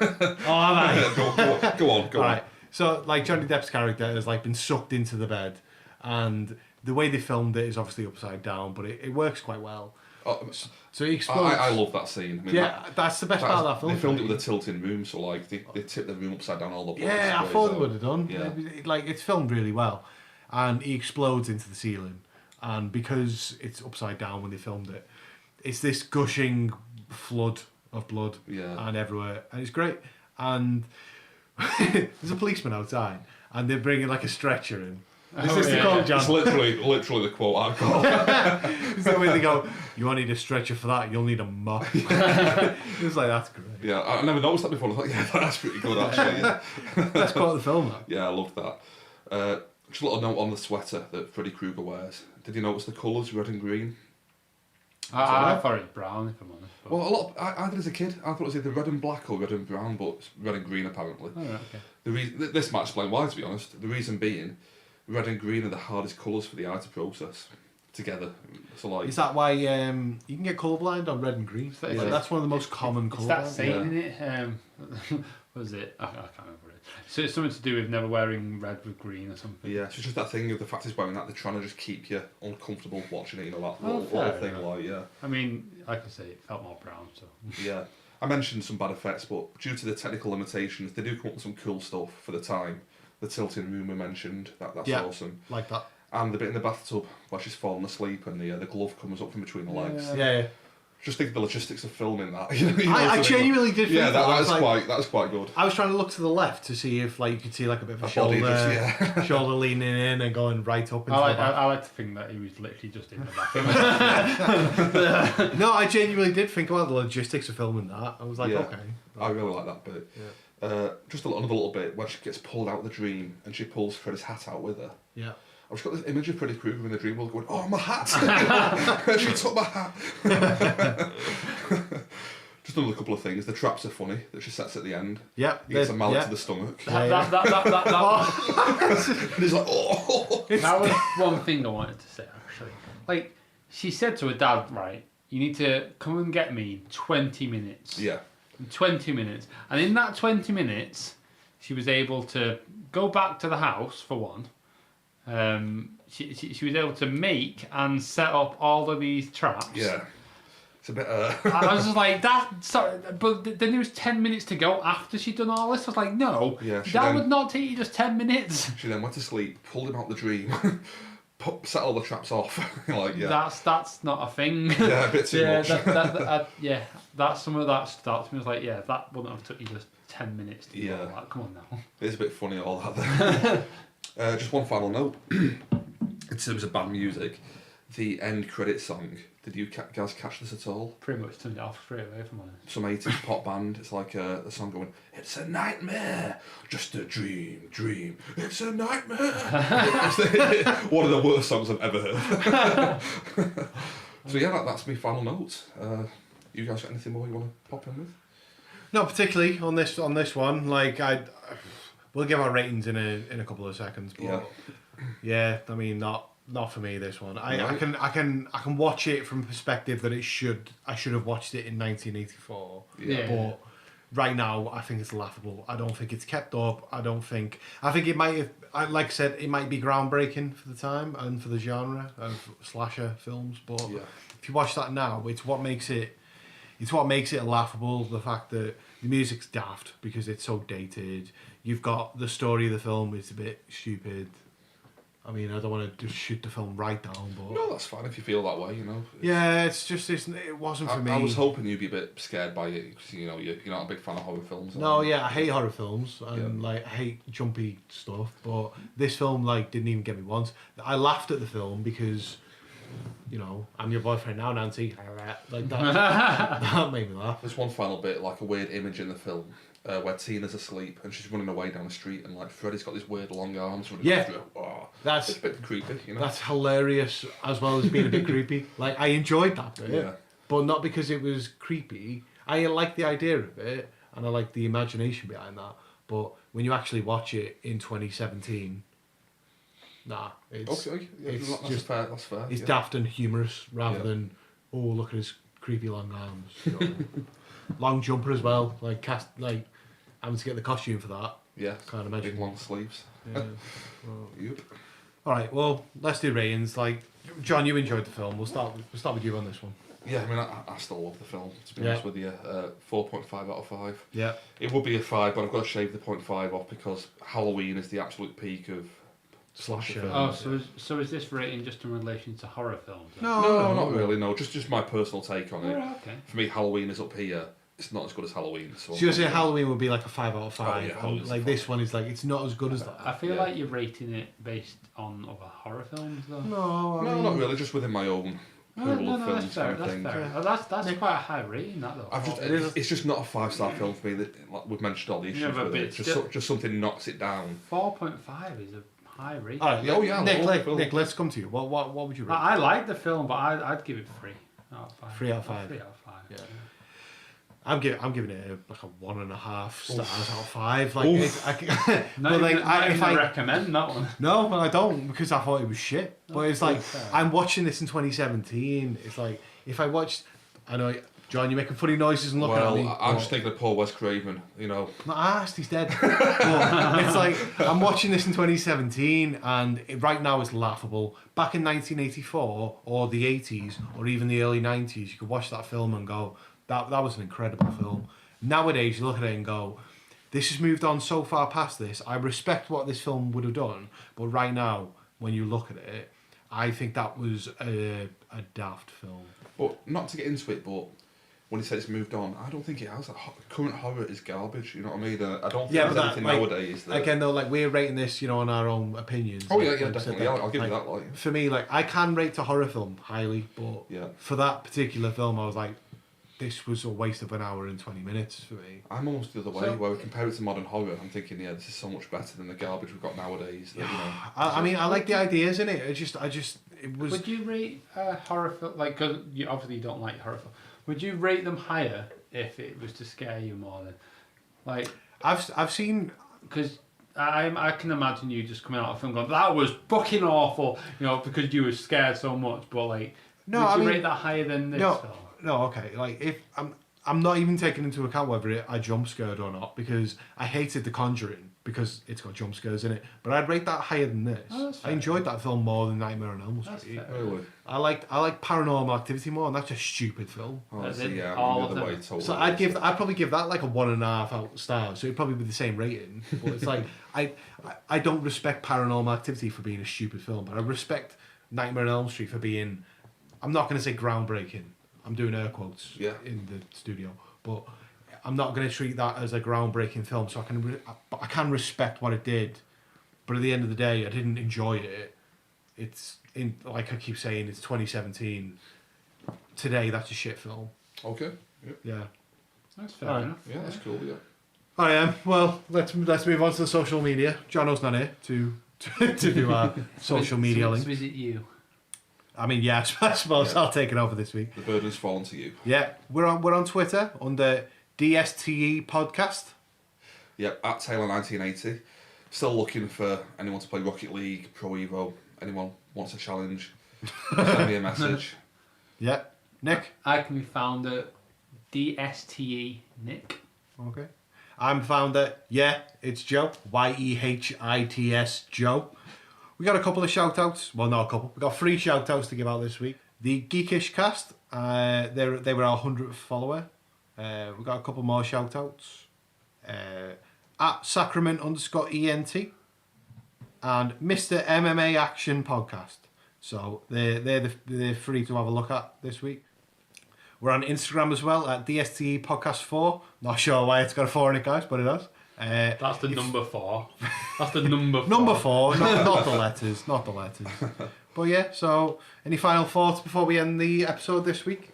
have I? go on. Right. So, like, Johnny Depp's character has like been sucked into the bed, and the way they filmed it is obviously upside down, but it works quite well. Oh, so he explodes. I love that scene. I mean, that's the best part of that film. They filmed it with a tilting room, so like they tipped the room upside down all the blocks. Yeah, I thought they would have done. Yeah. Like, it's filmed really well, and he explodes into the ceiling, and because it's upside down when they filmed it, it's this gushing flood of blood and everywhere, and it's great. And there's a policeman outside, and they're bringing like a stretcher in, Is this the quote, John? It's literally the quote I've got. Is that when they go, you won't need a stretcher for that, you'll need a mop. It's like, that's great. Yeah, I never noticed that before. I thought, yeah, that's pretty good actually. Yeah, That's quite the film, though. yeah, I love that. Just a little note on the sweater that Freddy Krueger wears. Did you notice the colours, red and green? I thought it was brown, if I'm honest. But... Well, I did as a kid. I thought it was either red and black or red and brown, but it's red and green apparently. Oh, right, okay. This might explain why, to be honest. The reason being, red and green are the hardest colours for the eye to process together. So like, Is that why you can get colourblind on red and green? Yeah. Like, that's one of the most common It's colours. that saying, isn't it? What was it? I can't remember it. So it's something to do with never wearing red with green or something. yeah, so it's just that thing of the fact is wearing that they're trying to just keep you uncomfortable watching it. You know, that Oh, little fair thing, enough. like yeah. I mean, like I say, it felt more brown, so... Yeah. I mentioned some bad effects, but due to the technical limitations, they do come up with some cool stuff for the time. The tilting room we mentioned, that's Yeah. awesome. Like that. And the bit in the bathtub where she's fallen asleep and the glove comes up from between the legs. Yeah. Just think of the logistics of filming that. You know I what mean? genuinely did think Yeah, that. I that was like, was quite good. I was trying to look to the left to see if like you could see like a bit of a A body shoulder, just, shoulder leaning in and going right up into the back. I like to think that he was literally just in the bathroom. No, I genuinely did think about the logistics of filming that. I was like, Yeah. okay. I really like that bit. Yeah. Just another little bit where she gets pulled out of the dream and she pulls Freddy's hat out with her. Yeah. I've just got this image of Freddy Krueger in the dream world going, oh, my hat! She took my hat! Just another couple of things. The traps are funny that she sets at the end. Yep. He gets a mallet to the stomach. That And he's like, oh! That was one thing I wanted to say, actually. Like, she said to her dad, right, you need to come and get me in 20 minutes. Yeah. 20 minutes. And in that 20 minutes, she was able to go back to the house, for one. She was able to make and set up all of these traps. Yeah. It's a bit, I was just like, sorry, but then there was 10 minutes to go after she'd done all this. I was like, no, Yeah, that would not take you just 10 minutes. She then went to sleep, pulled him out the dream, set all the traps off. Like, yeah. That's not a thing. Yeah, a bit too much. That's some of that stuff to me. I was like, yeah, that wouldn't have took you just 10 minutes to do all that. Come on now. It's a bit funny, all that there. Just one final note. In terms of band music, the end credit song, did you guys catch this at all? Pretty much turned it off straight away from honest. Some 80s pop band, it's like a song going, it's a nightmare, just a dream, it's a nightmare. One of the worst songs I've ever heard. So yeah, that's my final note. You guys got anything more you want to pop in with? Not particularly on this one. Like we'll give our ratings in a couple of seconds. But yeah, I mean not for me this one. I can watch it from a perspective that I should have watched it in 1984. Yeah. But right now I think it's laughable. I don't think it's kept up. I think it might have, like I said, it might be groundbreaking for the time and for the genre of slasher films. But if you watch that now, it's what makes it laughable. The fact that the music's daft because it's so dated. You've got the story of the film is a bit stupid. I mean, I don't want to just shoot the film right down, but No, that's fine if you feel that way, you know. Yeah, it wasn't for me. I was hoping you'd be a bit scared by it because you're not a big fan of horror films. No, yeah, I hate horror films and like I hate jumpy stuff, but this film like didn't even get me once. I laughed at the film because, I'm your boyfriend now, Nancy. Like that, that made me laugh. There's one final bit, like a weird image in the film. Where Tina's asleep and she's running away down the street and like Freddy's got these weird long arms running after her. Oh, that's it's a bit creepy, That's hilarious as well as being a bit creepy. Like I enjoyed that bit, but not because it was creepy. I like the idea of it and I like the imagination behind that. But when you actually watch it in 2017, it's okay. Yeah, it's that's just fair. That's fair. It's daft and humorous rather than look at his creepy long arms. Long jumper as well, like having to get the costume for that. Yeah, can't imagine. Big long sleeves. Yeah. Yep. All right, well, let's do ratings. Like, John, you enjoyed the film. We'll start with you on this one. Yeah, I mean, I still love the film. To be honest with you, 4.5 out of 5. Yeah. It would be a 5, but I've got to shave the 0.5 off because Halloween is the absolute peak of slasher films. Oh, so is this rating just in relation to horror films? No, not really. No, just my personal take on it. Oh, okay. For me, Halloween is up here. it's not as good as Halloween. So you're saying Halloween would be like a 5 out of 5. yeah, and Halloween's like a this 5. one is like it's not as good as that. I feel like you're rating it based on other horror films, though. No, I mean, not really. Just within my own pool of films that's fair. kind of thing. Fair. Oh, that's quite a high rating, that though. It's just not a 5-star film for me. That, like, we've mentioned all the issues but with it. Just something knocks it down. 4.5 is a high rating. all right, Oh, yeah, Nick, let's come to you. What would you rate? I like the film, but I'd give it 3 out of 5. 3 out of 5. 3 out of 5. Yeah. I'm giving it like a 1.5 stars out of 5. Like, Not but even, like, if I recommend that one. no, I don't because I thought it was shit. But it's like fair. I'm watching this in 2017. It's like if I watched, I know, John, you're making funny noises and looking at me. I'm just thinking of poor Wes Craven. You know, Not asked, he's dead. But it's like I'm watching this in 2017, and right now it's laughable. Back in 1984 or the 80s or even the early 90s, you could watch that film and go, that was an incredible film. Nowadays, you look at it and go, this has moved on so far past this. I respect what this film would have done, but right now, when you look at it, I think that was a daft film. but not to get into it, but when he said it's moved on, I don't think it has. Current horror is garbage. You know what I mean? I don't think there's anything nowadays. That... Again, though, like we're rating this, on our own opinions. Oh yeah, like, definitely. I'll give you that. Like, for me, like I can rate a horror film highly, but for that particular film, I was like, this was a waste of an hour and 20 minutes for me. I'm almost the other way, where we compare it to modern horror. I'm thinking, this is so much better than the garbage we've got nowadays. That, I mean, I like the ideas in it. It was. Would you rate a horror film, like, because you obviously don't like horror film, would you rate them higher if it was to scare you more than, like... I've seen... Because I can imagine you just coming out of a film going, that was fucking awful, because you were scared so much, but like, would you rate that higher than this film? No, okay. Like if I'm not even taking into account whether I jump scared or not, because I hated The Conjuring because it's got jump scares in it. But I'd rate that higher than this. Oh, I enjoyed that film more than Nightmare on Elm Street. Really? I like Paranormal Activity more, and that's a stupid film. Oh, Totally. So I'd probably give that like a 1.5 out stars. So it'd probably be the same rating. But it's like I don't respect Paranormal Activity for being a stupid film, but I respect Nightmare on Elm Street for being, I'm not going to say groundbreaking. I'm doing air quotes in the studio, but I'm not going to treat that as a groundbreaking film. So I can respect what it did, but at the end of the day, I didn't enjoy it. It's like I keep saying, it's 2017. Today, that's a shit film. Okay. Yeah. That's fair enough. Yeah, that's cool. Yeah. I am. Well, let's move on to the social media. Jono's not here to do our social media link. So is it you? I mean, I suppose I'll take it over this week. The burden's fallen to you. Yeah, we're on Twitter under DSTE Podcast. Yep, at Taylor1980. Still looking for anyone to play Rocket League, Pro Evo. Anyone wants a challenge? Send me a message. Yeah, Nick. I can be found at DSTE Nick. Okay. I'm found at it's Joe. YEHITS Joe. We got a couple of shout-outs. Well, not a couple. We got 3 shout-outs to give out this week. The Geekish Cast, they were our 100th follower. We got a couple more shout-outs. At Sacrament_ENT and Mr. MMA Action Podcast. So they're free to have a look at this week. We're on Instagram as well at DSTE Podcast 4. Not sure why it's got a 4 in it, guys, but it does. That's the number 4. That's the number 4. Number 4, not the letters, not the letters. But yeah, so any final thoughts before we end the episode this week?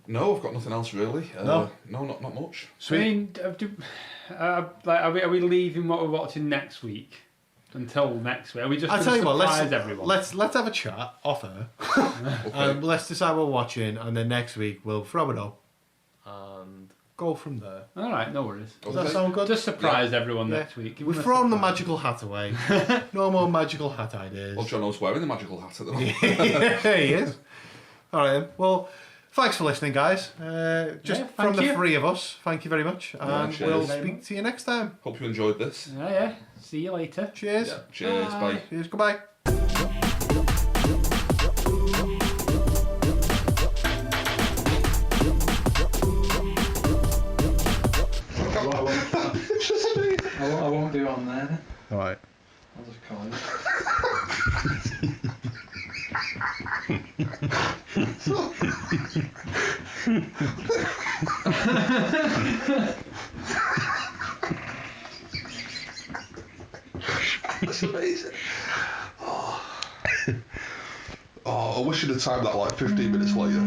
No, I've got nothing else really. No, not much. Sweet. I mean, are we leaving what we're watching next week until next week? Are we just going to surprise everyone? Let's have a chat off air. Okay. Let's decide what we're watching, and then next week we'll throw it up and go from there. All right, no worries. Does that sound good? Just surprise everyone next week. We've thrown the magical hat away. No more magical hat ideas. Well, Jono's wearing the magical hat at the moment. Yeah, he is. All right, then. Well, thanks for listening, guys. From the 3 of us, thank you very much. And we'll speak to you next time. Hope you enjoyed this. Yeah. See you later. Cheers. Yeah. Cheers. Bye. Cheers. Goodbye. I won't do it on there then. All right. I'll just call it. That's amazing. Oh, I wish you'd have timed that like 15 minutes later.